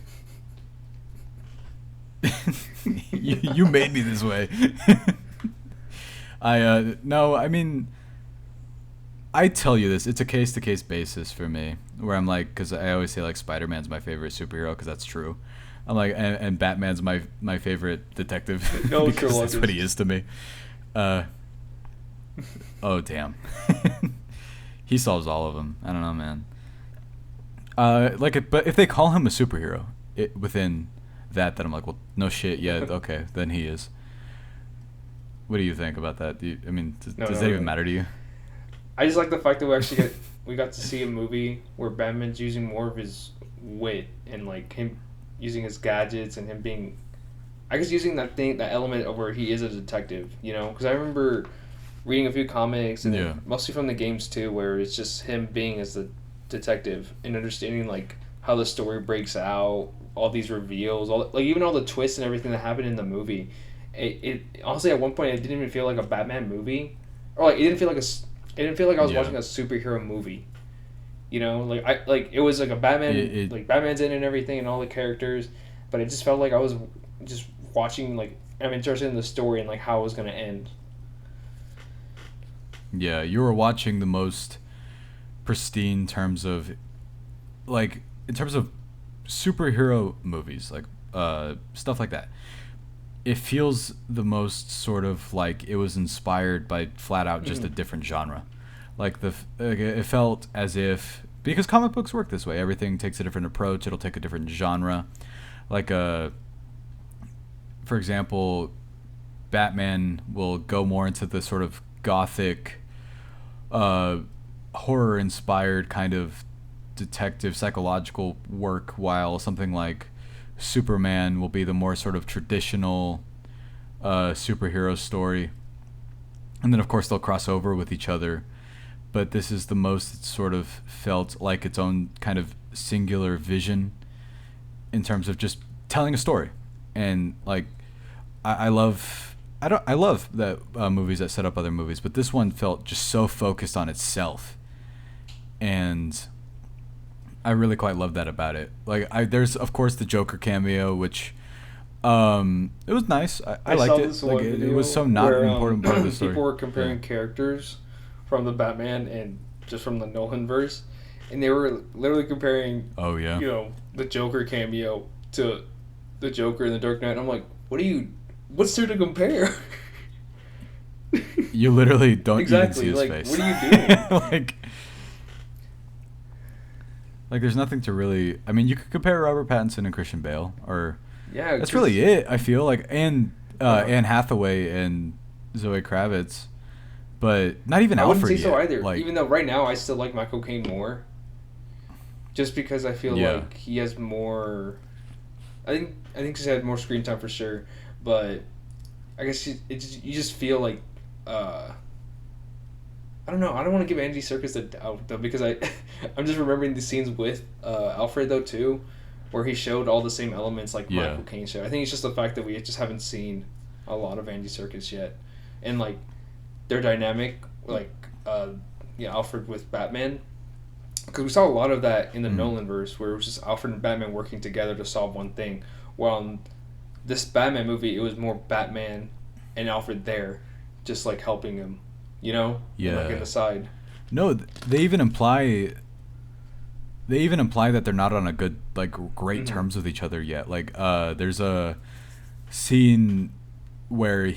Speaker 1: you made me this way. I no, I mean, I tell you this, it's a case to case basis for me, where I'm like, because I always say like Spider-Man's my favorite superhero, because that's true. I'm like, and Batman's my favorite detective
Speaker 2: No,
Speaker 1: because
Speaker 2: Sherlock
Speaker 1: that's what
Speaker 2: is.
Speaker 1: he is to me. Uh, oh damn, he solves all of them. I don't know, man. But if they call him a superhero, within that I'm like, well, no shit, yeah, okay, then he is. What do you think about that? I mean,
Speaker 2: No,
Speaker 1: does
Speaker 2: no,
Speaker 1: that even
Speaker 2: no.
Speaker 1: matter to you?
Speaker 2: I just like the fact that we got to see a movie where Batman's using more of his wit and like him using his gadgets and him being, I guess, using that element of where he is a detective. Because I remember reading a few comics and
Speaker 1: Yeah.
Speaker 2: mostly from the games too, where it's just him being as the detective and understanding like how the story breaks out, all these reveals, like even all the twists and everything that happened in the movie. It honestly at one point it didn't even feel like a Batman movie, or like it didn't feel like I was
Speaker 1: Yeah.
Speaker 2: watching a superhero movie. Like it was like a Batman, like Batman's in it and everything and all the characters, but it just felt like I was just watching, like I'm interested in the story and like how it was gonna end.
Speaker 1: Yeah, you were watching the most pristine terms of, like, in terms of superhero movies, like stuff like that. It feels the most sort of like it was inspired by flat out just a different genre. Like it felt as if, because comic books work this way, everything takes a different approach. It'll take a different genre. Like for example, Batman will go more into the sort of gothic, horror inspired kind of detective psychological work, while something like Superman will be the more sort of traditional superhero story. And then, of course, they'll cross over with each other. But this is the most it's sort of felt like its own kind of singular vision in terms of just telling a story. And, like, I love... I love that movies that set up other movies, but this one felt just so focused on itself. And I really quite love that about it. Like, there's of course the Joker cameo, which it was nice. I liked
Speaker 2: saw
Speaker 1: it.
Speaker 2: this
Speaker 1: Like
Speaker 2: one
Speaker 1: it
Speaker 2: video
Speaker 1: was so not
Speaker 2: where,
Speaker 1: an important part of the story.
Speaker 2: people were comparing
Speaker 1: Yeah.
Speaker 2: characters from the Batman and just from the Nolan verse, and they were literally comparing,
Speaker 1: Oh yeah.
Speaker 2: the Joker cameo to the Joker in the Dark Knight. I'm like, what are you what's there to compare?
Speaker 1: You literally don't even see
Speaker 2: Exactly.
Speaker 1: his
Speaker 2: Like,
Speaker 1: face.
Speaker 2: what are you doing?
Speaker 1: Like there's nothing to really. I mean, you could compare Robert Pattinson and Christian Bale, or
Speaker 2: Yeah,
Speaker 1: that's
Speaker 2: because
Speaker 1: really it. I feel like, and
Speaker 2: uh,
Speaker 1: Anne Hathaway and Zoe Kravitz, but not even
Speaker 2: I wouldn't say
Speaker 1: Alfred
Speaker 2: so
Speaker 1: yet.
Speaker 2: either.
Speaker 1: Like,
Speaker 2: Even though right now I still like Michael Caine more, just because I feel
Speaker 1: yeah,
Speaker 2: like he has more. I think he's had more screen time for sure, but I guess you just feel like uh, I don't know. I don't want to give Andy Serkis the doubt though because I'm just remembering the scenes with Alfred though too, where he showed all the same elements like
Speaker 1: yeah,
Speaker 2: Michael Caine showed. I think it's just the fact that we just haven't seen a lot of Andy Serkis yet, and like their dynamic, like uh, Alfred with Batman, because we saw a lot of that in the
Speaker 1: mm,
Speaker 2: Nolan verse where it was just Alfred and Batman working together to solve one thing. While in this Batman movie, it was more Batman and Alfred there, just like helping him, and like in
Speaker 1: yeah.
Speaker 2: the side.
Speaker 1: No, they even imply that they're not on a good like great
Speaker 2: Mm-hmm.
Speaker 1: terms with each other yet. Like, there's a scene where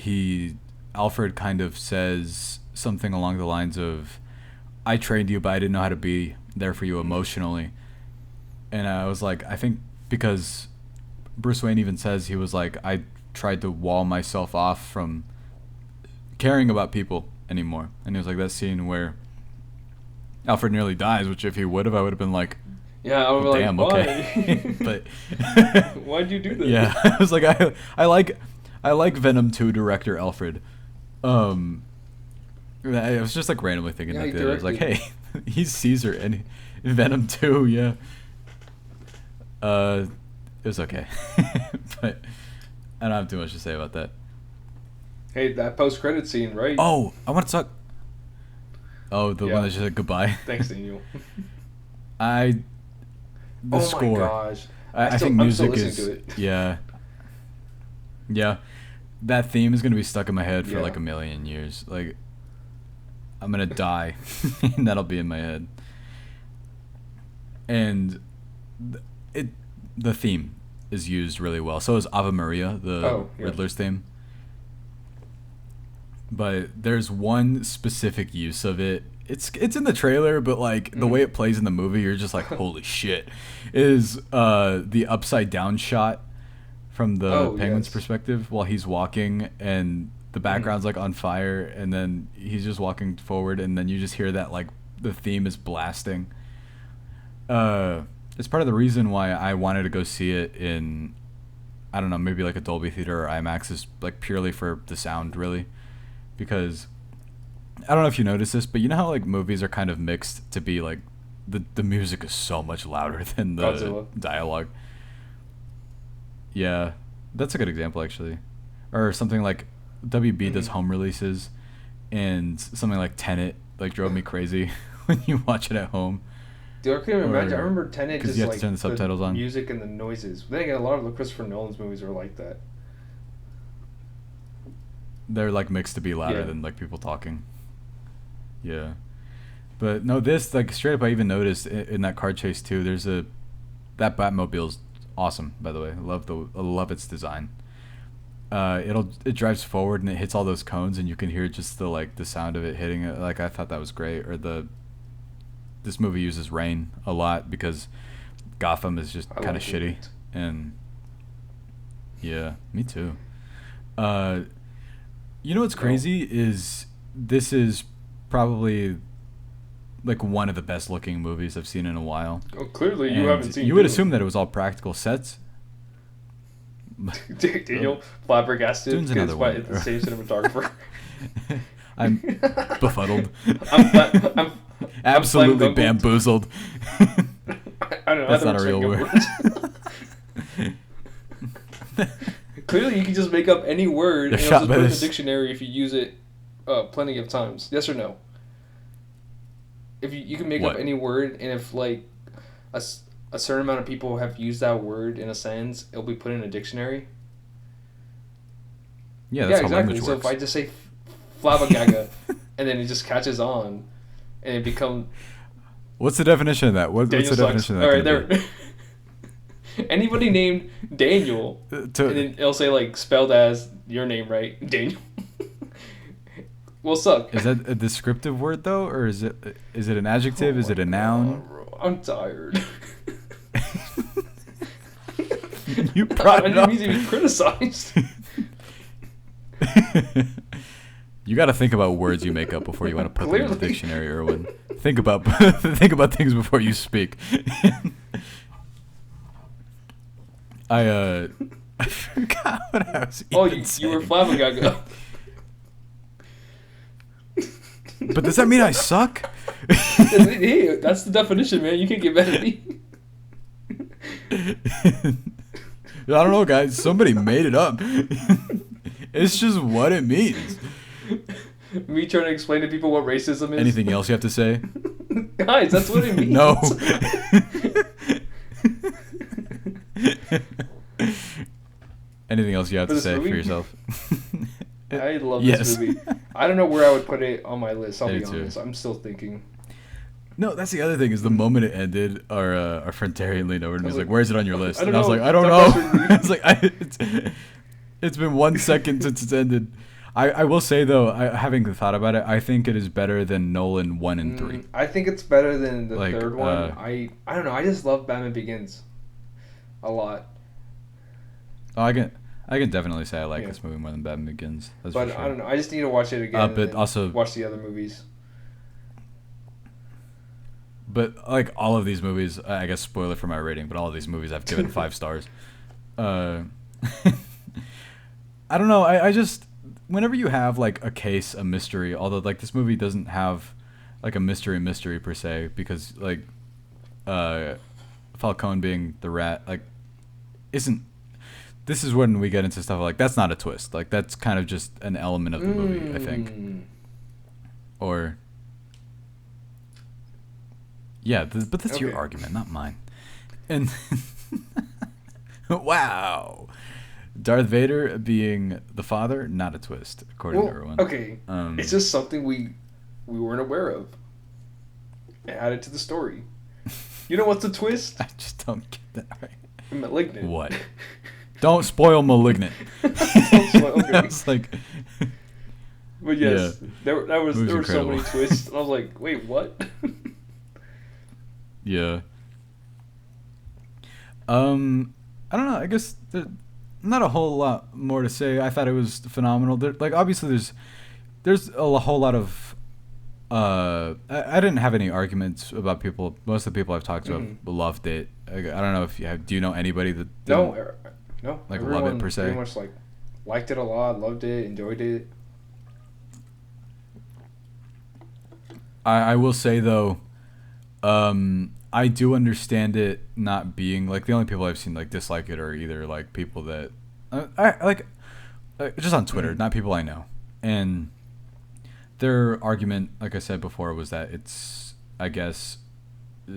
Speaker 1: Alfred kind of says something along the lines of, "I trained you, but I didn't know how to be there for you emotionally." And I was like, I think because Bruce Wayne even says he was like, I tried to wall myself off from caring about people anymore. And it was like that scene where Alfred nearly dies, which if he would have, I would have been like,
Speaker 2: Yeah, I
Speaker 1: well,
Speaker 2: was like,
Speaker 1: damn, okay.
Speaker 2: why?
Speaker 1: But
Speaker 2: Why'd you do that?
Speaker 1: yeah, I was like, I like Venom 2 director Alfred. I was just like randomly thinking
Speaker 2: Yeah, he
Speaker 1: that the other. I was like,
Speaker 2: directed.
Speaker 1: hey, he's Caesar in Venom 2, yeah. It was okay, but I don't have too much to say about that.
Speaker 2: Hey, that post-credit scene, right?
Speaker 1: Oh, I want to talk. Oh, the one
Speaker 2: Yeah.
Speaker 1: that just said goodbye.
Speaker 2: Thanks, Daniel.
Speaker 1: I the
Speaker 2: Oh my
Speaker 1: score.
Speaker 2: gosh.
Speaker 1: I think
Speaker 2: I'm still
Speaker 1: music
Speaker 2: listening
Speaker 1: is
Speaker 2: to it.
Speaker 1: yeah, yeah. That theme is gonna be stuck in my head for
Speaker 2: Yeah.
Speaker 1: like a million years. Like I'm gonna die, and that'll be in my head. And th- it the theme is used really well. So is Ave Maria, the
Speaker 2: Oh, yeah.
Speaker 1: Riddler's theme. But there's one specific use of it. It's in the trailer, but like the way it plays in the movie, you're just like, holy shit. Is the upside down shot from the
Speaker 2: Oh,
Speaker 1: penguin's
Speaker 2: yes.
Speaker 1: perspective while he's walking and the background's like on fire and then he's just walking forward and then you just hear that like the theme is blasting. It's part of the reason why I wanted to go see it in, I don't know, maybe like a Dolby Theater or IMAX, is like purely for the sound, really, because I don't know if you noticed this, but you know how like movies are kind of mixed to be like the music is so much louder than the
Speaker 2: Godzilla.
Speaker 1: dialogue. Yeah, that's a good example actually, or something like WB does
Speaker 2: Mhm.
Speaker 1: home releases, and something like Tenet like drove me crazy when you watch it at home.
Speaker 2: Dude, I couldn't imagine. I
Speaker 1: Or
Speaker 2: remember Tenet
Speaker 1: 'cause
Speaker 2: just
Speaker 1: you have to
Speaker 2: like
Speaker 1: turn the subtitles on.
Speaker 2: music and the noises. Then again, a lot of the Christopher Nolan's movies are like that.
Speaker 1: They're like mixed to be louder
Speaker 2: Yeah.
Speaker 1: than like people talking. Yeah, but no, this like straight up. I even noticed in that car chase too. That Batmobile's awesome. By the way, I love its design. It drives forward and it hits all those cones and you can hear just the sound of it hitting it. Like I thought that was great. Or this movie uses rain a lot because Gotham is just
Speaker 2: I
Speaker 1: kind of
Speaker 2: love
Speaker 1: shitty.
Speaker 2: it.
Speaker 1: And yeah, me too. Uh, you know what's
Speaker 2: No.
Speaker 1: crazy is this is probably like one of the best looking movies I've seen in a while.
Speaker 2: Oh, clearly you
Speaker 1: And
Speaker 2: haven't seen.
Speaker 1: you would
Speaker 2: Dune.
Speaker 1: assume that it was all practical sets.
Speaker 2: Daniel flabbergasted
Speaker 1: Dune's
Speaker 2: because
Speaker 1: another one.
Speaker 2: it's the same cinematographer.
Speaker 1: I'm befuddled.
Speaker 2: I'm
Speaker 1: Absolutely
Speaker 2: flamgungled.
Speaker 1: bamboozled.
Speaker 2: I don't know.
Speaker 1: That's
Speaker 2: I
Speaker 1: not a real word.
Speaker 2: Clearly, you can just make up any word
Speaker 1: They're
Speaker 2: and it'll
Speaker 1: shot
Speaker 2: just
Speaker 1: by
Speaker 2: put it in
Speaker 1: this.
Speaker 2: the dictionary if you use it plenty of times. Yes or no? If you can make
Speaker 1: What?
Speaker 2: up any word, and if like a certain amount of people have used that word in a sentence, it'll be put in a dictionary.
Speaker 1: Yeah, that's how
Speaker 2: exactly.
Speaker 1: language
Speaker 2: So
Speaker 1: works.
Speaker 2: if I just say flabagaga, and then it just catches on, and it becomes
Speaker 1: What's the definition of that? What's
Speaker 2: Daniel
Speaker 1: the
Speaker 2: sucks.
Speaker 1: definition of
Speaker 2: All
Speaker 1: that
Speaker 2: right,
Speaker 1: gonna
Speaker 2: there.
Speaker 1: be?
Speaker 2: Anybody named Daniel, and then it'll say like spelled as your name, right? Daniel. Will suck.
Speaker 1: Is that a descriptive word though, or is it an adjective?
Speaker 2: Oh
Speaker 1: Is
Speaker 2: my
Speaker 1: it a noun?
Speaker 2: God, bro. I'm tired.
Speaker 1: You brought
Speaker 2: I
Speaker 1: it
Speaker 2: didn't
Speaker 1: up.
Speaker 2: mean to be criticized.
Speaker 1: You got to think about words you make up before you want to put them in the
Speaker 2: Clearly.
Speaker 1: dictionary, Erwin. Think about things before you speak. I forgot what I was
Speaker 2: Oh,
Speaker 1: even
Speaker 2: you
Speaker 1: saying.
Speaker 2: were flabbergasted.
Speaker 1: But does that mean I suck?
Speaker 2: Hey, that's the definition, man. You can't get mad at me.
Speaker 1: I don't know, guys. Somebody made it up. It's just what it means.
Speaker 2: Me trying to explain to people what racism is.
Speaker 1: Anything else you have to say?
Speaker 2: Guys, that's what it means.
Speaker 1: No. Anything else you have
Speaker 2: For
Speaker 1: to
Speaker 2: this
Speaker 1: say
Speaker 2: movie?
Speaker 1: for yourself?
Speaker 2: I love
Speaker 1: Yes.
Speaker 2: this movie. I don't know where I would put it on my list. I'll
Speaker 1: I
Speaker 2: be
Speaker 1: do too.
Speaker 2: honest. I'm still thinking.
Speaker 1: No, that's the other thing is the moment it ended, our friend Terry leaned over and was like, "Where's it on your list?"
Speaker 2: I don't
Speaker 1: And I was
Speaker 2: know.
Speaker 1: like, "I don't
Speaker 2: Stop
Speaker 1: know."
Speaker 2: pestering me.
Speaker 1: It's like it's been 1 second since it's ended. I will say though, having thought about it, I think it is better than Nolan 1 and 3.
Speaker 2: I think it's better than the
Speaker 1: Like,
Speaker 2: third one. I don't know. I just love Batman Begins a lot.
Speaker 1: Oh, I can definitely say I like
Speaker 2: Yeah.
Speaker 1: this movie more than Batman Begins. That's
Speaker 2: But
Speaker 1: for sure.
Speaker 2: I don't know. I just need to watch it again.
Speaker 1: But
Speaker 2: and
Speaker 1: also-
Speaker 2: watch the other movies.
Speaker 1: But like all of these movies, I guess spoiler for my rating, but all of these movies I've given 5 stars. I don't know. I just whenever you have like a case, a mystery, although like this movie doesn't have like a mystery per se, because like Falcone being the rat like isn't. This is when we get into stuff like that's not a twist. Like that's kind of just an element of the movie, I think. Or yeah, but that's your
Speaker 2: Okay.
Speaker 1: argument, not mine. And wow, Darth Vader being the father, not a twist, according to Erwin.
Speaker 2: Okay. It's just something we weren't aware of. It added to the story. You know what's the twist?
Speaker 1: I just don't get that right.
Speaker 2: Malignant.
Speaker 1: What? Don't spoil Malignant.
Speaker 2: Okay.
Speaker 1: I was like,
Speaker 2: But yes,
Speaker 1: Yeah.
Speaker 2: there
Speaker 1: Movie's
Speaker 2: were so many
Speaker 1: incredible.
Speaker 2: twists. And I was like, wait, what?
Speaker 1: yeah. I don't know. I guess not a whole lot more to say. I thought it was phenomenal. Like obviously, there's a whole lot of. I didn't have any arguments about people. Most of the people I've talked to loved it. I don't know if you have. Do you know anybody that?
Speaker 2: No,
Speaker 1: Like, love it
Speaker 2: everyone
Speaker 1: per se?
Speaker 2: Pretty much like liked it a lot, loved it, enjoyed it.
Speaker 1: I will say though, I do understand it not being like the only people I've seen like dislike it are either like people that I like just on Twitter, not people I know, and their argument, like I said before, was that it's I guess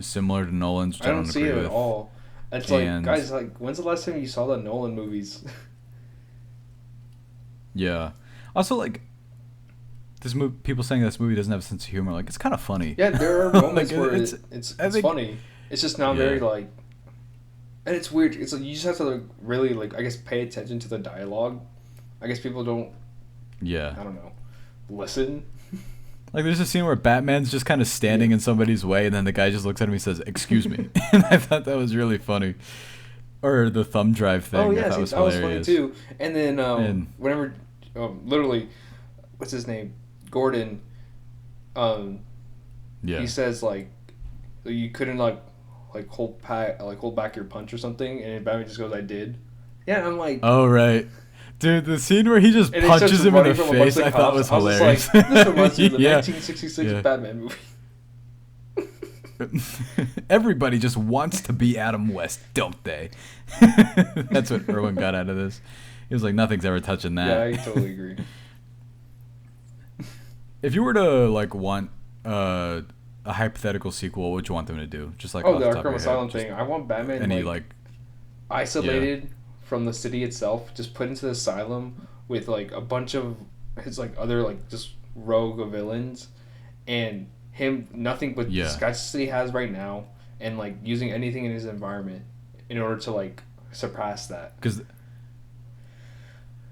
Speaker 1: similar to Nolan's, which
Speaker 2: I don't see
Speaker 1: agree
Speaker 2: it
Speaker 1: with.
Speaker 2: at all. It's
Speaker 1: And-
Speaker 2: like, guys, like, when's the last time you saw the Nolan movies?
Speaker 1: Yeah. Also, like this movie, people saying this movie doesn't have a sense of humor. Like it's kind of funny.
Speaker 2: Yeah, there are moments
Speaker 1: Like,
Speaker 2: where
Speaker 1: it's-
Speaker 2: it's
Speaker 1: I think-
Speaker 2: funny. It's just not
Speaker 1: Yeah.
Speaker 2: very like, and it's weird. It's like you just have to like really like I guess pay attention to the dialogue. I guess people don't.
Speaker 1: Yeah.
Speaker 2: I don't know. Listen.
Speaker 1: Like there's a scene where Batman's just kind of standing in somebody's way, and then the guy just looks at him and says, "Excuse me," and I thought that was really funny. Or the thumb drive thing.
Speaker 2: Oh
Speaker 1: I
Speaker 2: yeah,
Speaker 1: thought
Speaker 2: see,
Speaker 1: was
Speaker 2: that was funny
Speaker 1: hilarious.
Speaker 2: too. And then
Speaker 1: And-
Speaker 2: whenever, literally, what's his name, Gordon.
Speaker 1: Yeah.
Speaker 2: He says like, you couldn't like hold back your punch or something, and Batman just goes, "I did." Yeah, I'm like.
Speaker 1: Oh right. Dude, the scene where he just
Speaker 2: And he starts
Speaker 1: punches him in the
Speaker 2: running from a bunch
Speaker 1: face,
Speaker 2: of
Speaker 1: I thought
Speaker 2: cops.
Speaker 1: was
Speaker 2: I was
Speaker 1: hilarious.
Speaker 2: just like, this reminds me of the
Speaker 1: Yeah.
Speaker 2: 1966
Speaker 1: Yeah.
Speaker 2: Batman movie.
Speaker 1: Everybody just wants to be Adam West, don't they? That's what Erwin got out of this. He was like, nothing's ever touching that.
Speaker 2: Yeah, I totally agree.
Speaker 1: If you were to like want a hypothetical sequel, what would you want them to do? Just like
Speaker 2: Oh,
Speaker 1: off
Speaker 2: the
Speaker 1: top of your
Speaker 2: Arkham
Speaker 1: head,
Speaker 2: Asylum
Speaker 1: just
Speaker 2: thing. I want Batman
Speaker 1: Any
Speaker 2: like,
Speaker 1: like
Speaker 2: isolated from the city itself, just put into the asylum with like a bunch of his like other like just rogue villains, and him nothing but
Speaker 1: Yeah.
Speaker 2: the sketches that he has right now, and like using anything in his environment, in order to like surpass that.
Speaker 1: Because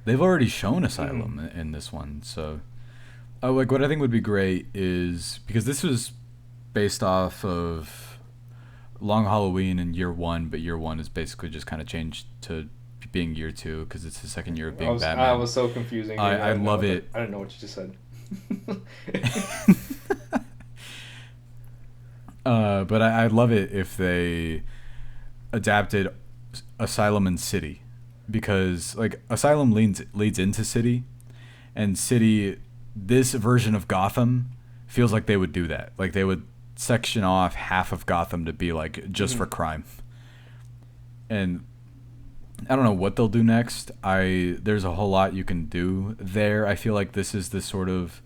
Speaker 1: they've already shown
Speaker 2: Mm-hmm.
Speaker 1: Asylum in this one. So, like, what I think would be great is because this was based off of Long Halloween in year one, but year one is basically just kind of changed to being year two because it's the second year of being
Speaker 2: I
Speaker 1: Batman.
Speaker 2: was so confusing.
Speaker 1: I love it.
Speaker 2: I didn't know what you just said.
Speaker 1: But I love it if they adapted Asylum and City, because like Asylum leads into City, and City, this version of Gotham feels like they would do that. Like they would section off half of Gotham to be like just
Speaker 2: Mm-hmm.
Speaker 1: for crime. And I don't know what they'll do next. I There's a whole lot you can do there. I feel like this is the sort of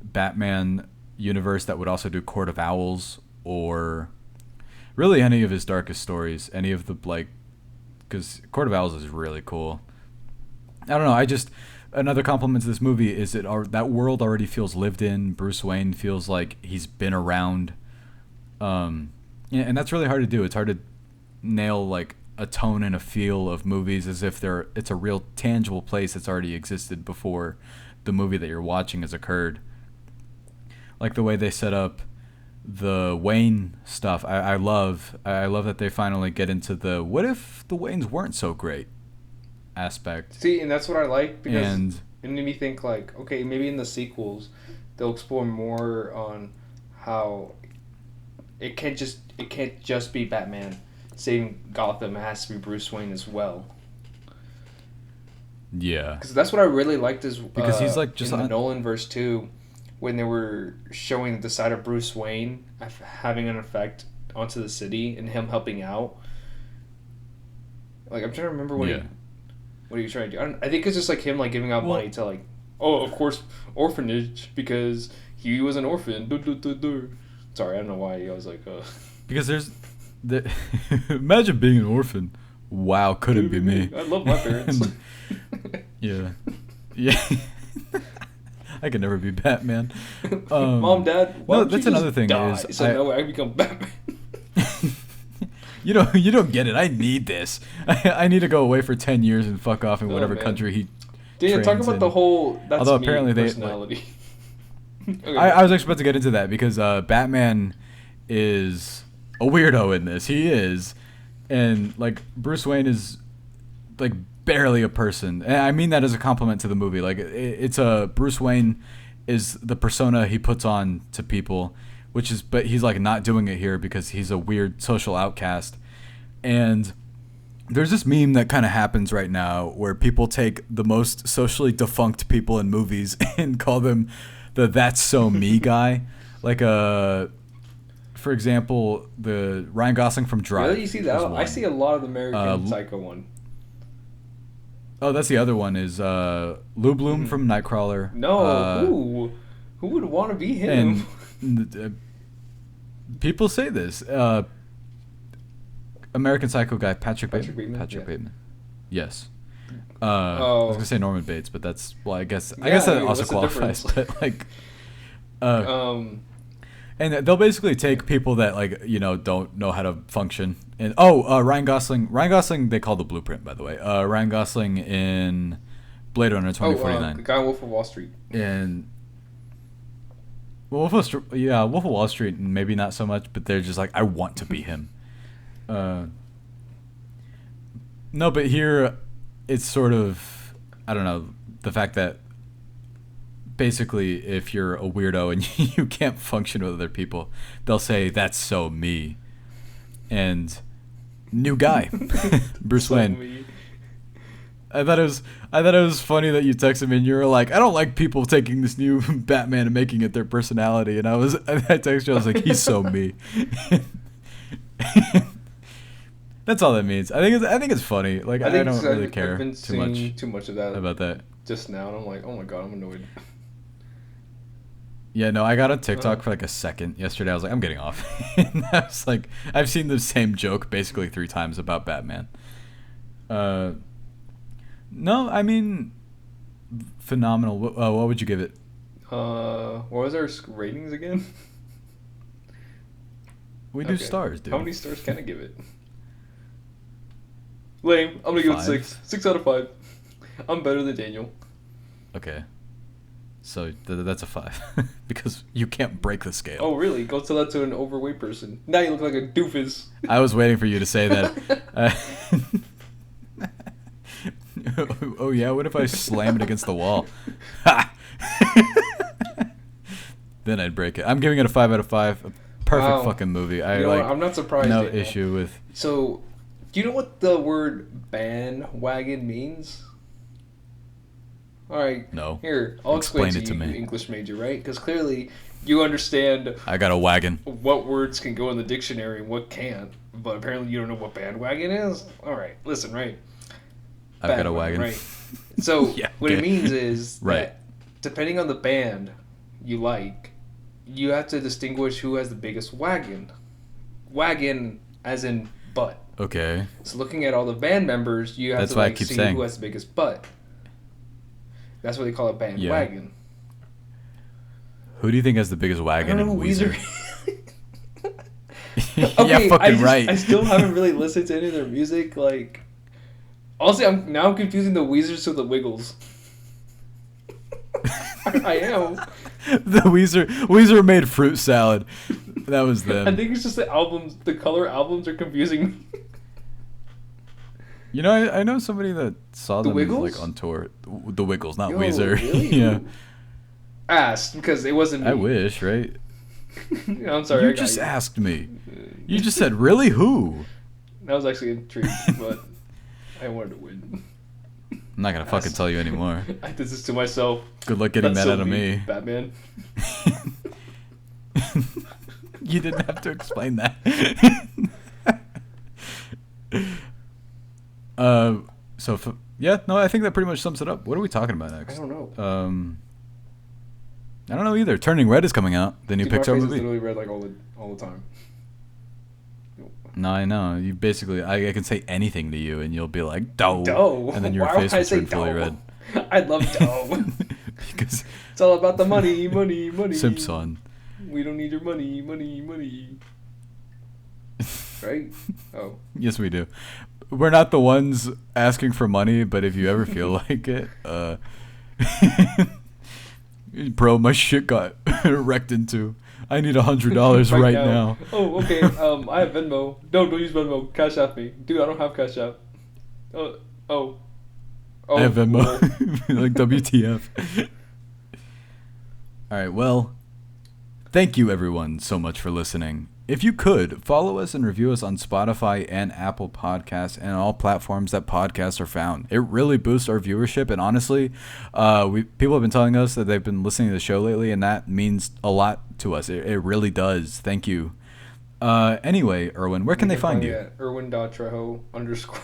Speaker 1: Batman universe that would also do Court of Owls or really any of his darkest stories, any of the like, because Court of Owls is really cool. I don't know. I just Another compliment to this movie is that world already feels lived in. Bruce Wayne feels like he's been around, yeah, and that's really hard to do. It's hard to nail like a tone and a feel of movies as if it's a real tangible place that's already existed before the movie that you're watching has occurred. Like the way they set up the Wayne stuff. I love that they finally get into the what if the Waynes weren't so great aspect.
Speaker 2: See, and that's what I like because
Speaker 1: And
Speaker 2: it made me think like, okay, maybe in the sequels they'll explore more on how it can't just be Batman saving Gotham. It has to be Bruce Wayne as well.
Speaker 1: yeah,
Speaker 2: Because that's what I really liked is
Speaker 1: because he's like just
Speaker 2: in the Nolan verse 2 when they were showing the side of Bruce Wayne having an effect onto the city and him helping out. Like I'm trying to remember
Speaker 1: yeah.
Speaker 2: what he was trying to do. I think it's just like him like giving out
Speaker 1: Well,
Speaker 2: money to like, oh, of course, orphanage because he was an orphan. Du, du, du, du. Sorry, I don't know why I was like,
Speaker 1: because there's the imagine being an orphan. Wow, couldn't be me.
Speaker 2: I love my parents.
Speaker 1: And, yeah, yeah. I could never be Batman.
Speaker 2: Mom, Dad, why
Speaker 1: No,
Speaker 2: don't you
Speaker 1: that's another
Speaker 2: just
Speaker 1: thing
Speaker 2: die
Speaker 1: is
Speaker 2: so that way I become Batman?
Speaker 1: you don't get it. I need this. I need to go away for 10 years and fuck off in
Speaker 2: Oh
Speaker 1: whatever
Speaker 2: man,
Speaker 1: country he
Speaker 2: Daniel, talk
Speaker 1: trains
Speaker 2: about the
Speaker 1: in.
Speaker 2: whole that's
Speaker 1: Although
Speaker 2: me
Speaker 1: apparently they like,
Speaker 2: personality. Okay,
Speaker 1: I was actually about to get into that because Batman is a weirdo in this. He is, and like Bruce Wayne is like barely a person, and I mean that as a compliment to the movie. Like it's a Bruce Wayne is the persona he puts on to people, which is but he's like not doing it here because he's a weird social outcast, and there's this meme that kind of happens right now where people take the most socially defunct people in movies and call them the "That's So Me" guy. Like for example, the Ryan Gosling from Drive.
Speaker 2: really, you see that?
Speaker 1: is
Speaker 2: I
Speaker 1: one.
Speaker 2: see a lot of the American
Speaker 1: Uh,
Speaker 2: Psycho one.
Speaker 1: oh, that's the other one. Is Lou Bloom
Speaker 2: Mhm.
Speaker 1: from Nightcrawler.
Speaker 2: No, who would want to be him?
Speaker 1: And people say this. American Psycho guy Patrick
Speaker 2: Patrick
Speaker 1: Bateman.
Speaker 2: Bateman,
Speaker 1: Patrick
Speaker 2: yeah.
Speaker 1: Bateman. Yes. I was
Speaker 2: Oh,
Speaker 1: gonna say Norman Bates, but that's well. I guess
Speaker 2: yeah. I
Speaker 1: that
Speaker 2: mean,
Speaker 1: also
Speaker 2: what's the
Speaker 1: qualifies.
Speaker 2: difference?
Speaker 1: But like, uh,
Speaker 2: Um,
Speaker 1: and they'll basically take people that like don't know how to function. And Ryan Gosling. Ryan Gosling they call the Blueprint, by the way. Ryan Gosling in Blade Runner
Speaker 2: the
Speaker 1: 2049.
Speaker 2: guy in Wolf of Wall Street.
Speaker 1: And Wolf of Wall Street, maybe not so much, but they're just like I want to be him. Uh, no, but here it's sort of I don't know the fact that basically if you're a weirdo and you can't function with other people, they'll say that's so me. And new guy, Bruce
Speaker 2: So
Speaker 1: Wayne.
Speaker 2: me.
Speaker 1: I thought it was funny that you texted me and you were like, I don't like people taking this new Batman and making it their personality. And I texted you, I was like, he's so me. That's all that means. I think it's funny. Like I don't really care
Speaker 2: I've been
Speaker 1: too
Speaker 2: seeing
Speaker 1: much
Speaker 2: too much of that
Speaker 1: about that.
Speaker 2: just now, and I'm like, oh my god, I'm annoyed.
Speaker 1: Yeah, no, I got on TikTok for like a second yesterday. I was like, I'm getting off. And I was like, I've seen the same joke basically 3 times about Batman. No, I mean, phenomenal. What would you give it?
Speaker 2: What was our ratings again?
Speaker 1: We do
Speaker 2: Okay.
Speaker 1: stars, dude.
Speaker 2: How many stars can I give it? Lame. I'm gonna give it
Speaker 1: 5?
Speaker 2: 6. 6 out of 5. I'm better than Daniel.
Speaker 1: Okay. So that's a 5 because you can't break the scale.
Speaker 2: Oh, really? Go tell that to an overweight person. Now you look like a doofus.
Speaker 1: I was waiting for you to say that. Oh yeah, what if I slam it against the wall? Ha! Then I'd break it. I'm giving it a 5 out of 5. A perfect fucking movie.
Speaker 2: You know what? I'm not surprised.
Speaker 1: No issue with.
Speaker 2: So, do you know what the word bandwagon means? All right.
Speaker 1: No.
Speaker 2: Here, I'll explain it to you, you English major, right? Because clearly you understand.
Speaker 1: I got a wagon.
Speaker 2: What words can go in the dictionary and what can't. But apparently you don't know what bandwagon is. All right, listen, right?
Speaker 1: I've got a wagon.
Speaker 2: Right. So
Speaker 1: Yeah,
Speaker 2: what
Speaker 1: okay.
Speaker 2: it means is
Speaker 1: Right.
Speaker 2: that depending on the band you like, you have to distinguish who has the biggest wagon. Wagon as in butt.
Speaker 1: Okay.
Speaker 2: So looking at all the band members, you have
Speaker 1: That's
Speaker 2: to
Speaker 1: why I
Speaker 2: like
Speaker 1: keep
Speaker 2: see
Speaker 1: saying.
Speaker 2: who has the biggest butt. That's what they call a bandwagon.
Speaker 1: Who do you think has the biggest wagon in Weezer?
Speaker 2: Okay,
Speaker 1: yeah, fucking right.
Speaker 2: I still haven't really listened to any of their music. Like, honestly, I'm confusing the Weezers to the Wiggles. I am.
Speaker 1: The Weezer made fruit salad. That was them.
Speaker 2: I think it's just the albums. The color albums are confusing.
Speaker 1: You know, I know somebody that saw
Speaker 2: The
Speaker 1: them
Speaker 2: Wiggles?
Speaker 1: like on tour. The Wiggles, not
Speaker 2: Yo,
Speaker 1: Weezer.
Speaker 2: Really?
Speaker 1: Yeah.
Speaker 2: Asked because it wasn't me.
Speaker 1: I wish, right?
Speaker 2: I'm sorry.
Speaker 1: You
Speaker 2: I got
Speaker 1: just asked me. You just said, really? Who?
Speaker 2: I was actually intrigued, but I wanted to win.
Speaker 1: I'm not going to fucking tell you anymore.
Speaker 2: I did this to myself.
Speaker 1: Good luck getting
Speaker 2: That's
Speaker 1: that
Speaker 2: so
Speaker 1: out of me.
Speaker 2: Batman.
Speaker 1: You didn't have to explain that. Yeah, no, I think that pretty much sums it up. What are we talking about next?
Speaker 2: I don't know.
Speaker 1: I don't know either. Turning Red is coming out. The new
Speaker 2: Dude, my
Speaker 1: Pixar
Speaker 2: face is
Speaker 1: movie.
Speaker 2: literally red like all the time.
Speaker 1: No, I know. You basically, I can say anything to you, and you'll be like, "Dough,"
Speaker 2: Dough.
Speaker 1: and then your
Speaker 2: Why
Speaker 1: face
Speaker 2: would I
Speaker 1: will
Speaker 2: say
Speaker 1: turn fully
Speaker 2: dough?
Speaker 1: red.
Speaker 2: I love dough.
Speaker 1: Because
Speaker 2: It's all about the money, money, money.
Speaker 1: Simpson.
Speaker 2: We don't need your money, money, money. Right? Oh.
Speaker 1: Yes, we do. We're not the ones asking for money, but if you ever feel like it, bro, my shit got wrecked into. I need $100 right now.
Speaker 2: Oh, okay. I have Venmo. No, don't use Venmo. Cash App me. Dude, I don't have Cash App. Oh.
Speaker 1: I have Venmo.
Speaker 2: Cool.
Speaker 1: Like WTF. All right, well, thank you everyone so much for listening. If you could, follow us and review us on Spotify and Apple Podcasts and all platforms that podcasts are found. It really boosts our viewership, and honestly, people have been telling us that they've been listening to the show lately, and that means a lot to us. It really does. Thank you. Anyway, Erwin, where can they find you?
Speaker 2: At Erwin.trejo_.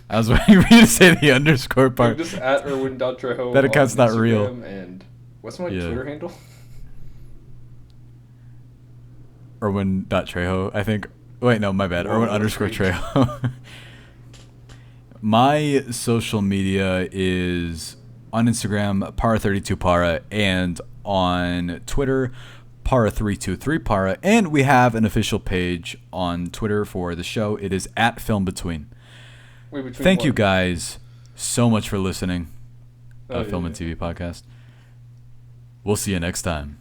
Speaker 1: I was waiting for you to say the underscore part.
Speaker 2: Just at Erwin.trejo.
Speaker 1: That account's not
Speaker 2: Instagram,
Speaker 1: real.
Speaker 2: And what's my Twitter handle?
Speaker 1: Erwin.trejo, I think. Wait, no, my bad. Erwin_trejo. My social media is on Instagram, Para32Para, and on Twitter, Para323Para. And we have an official page on Twitter for the show. It is at Film Between. Thank you guys so much for listening. Film and TV podcast. We'll see you next time.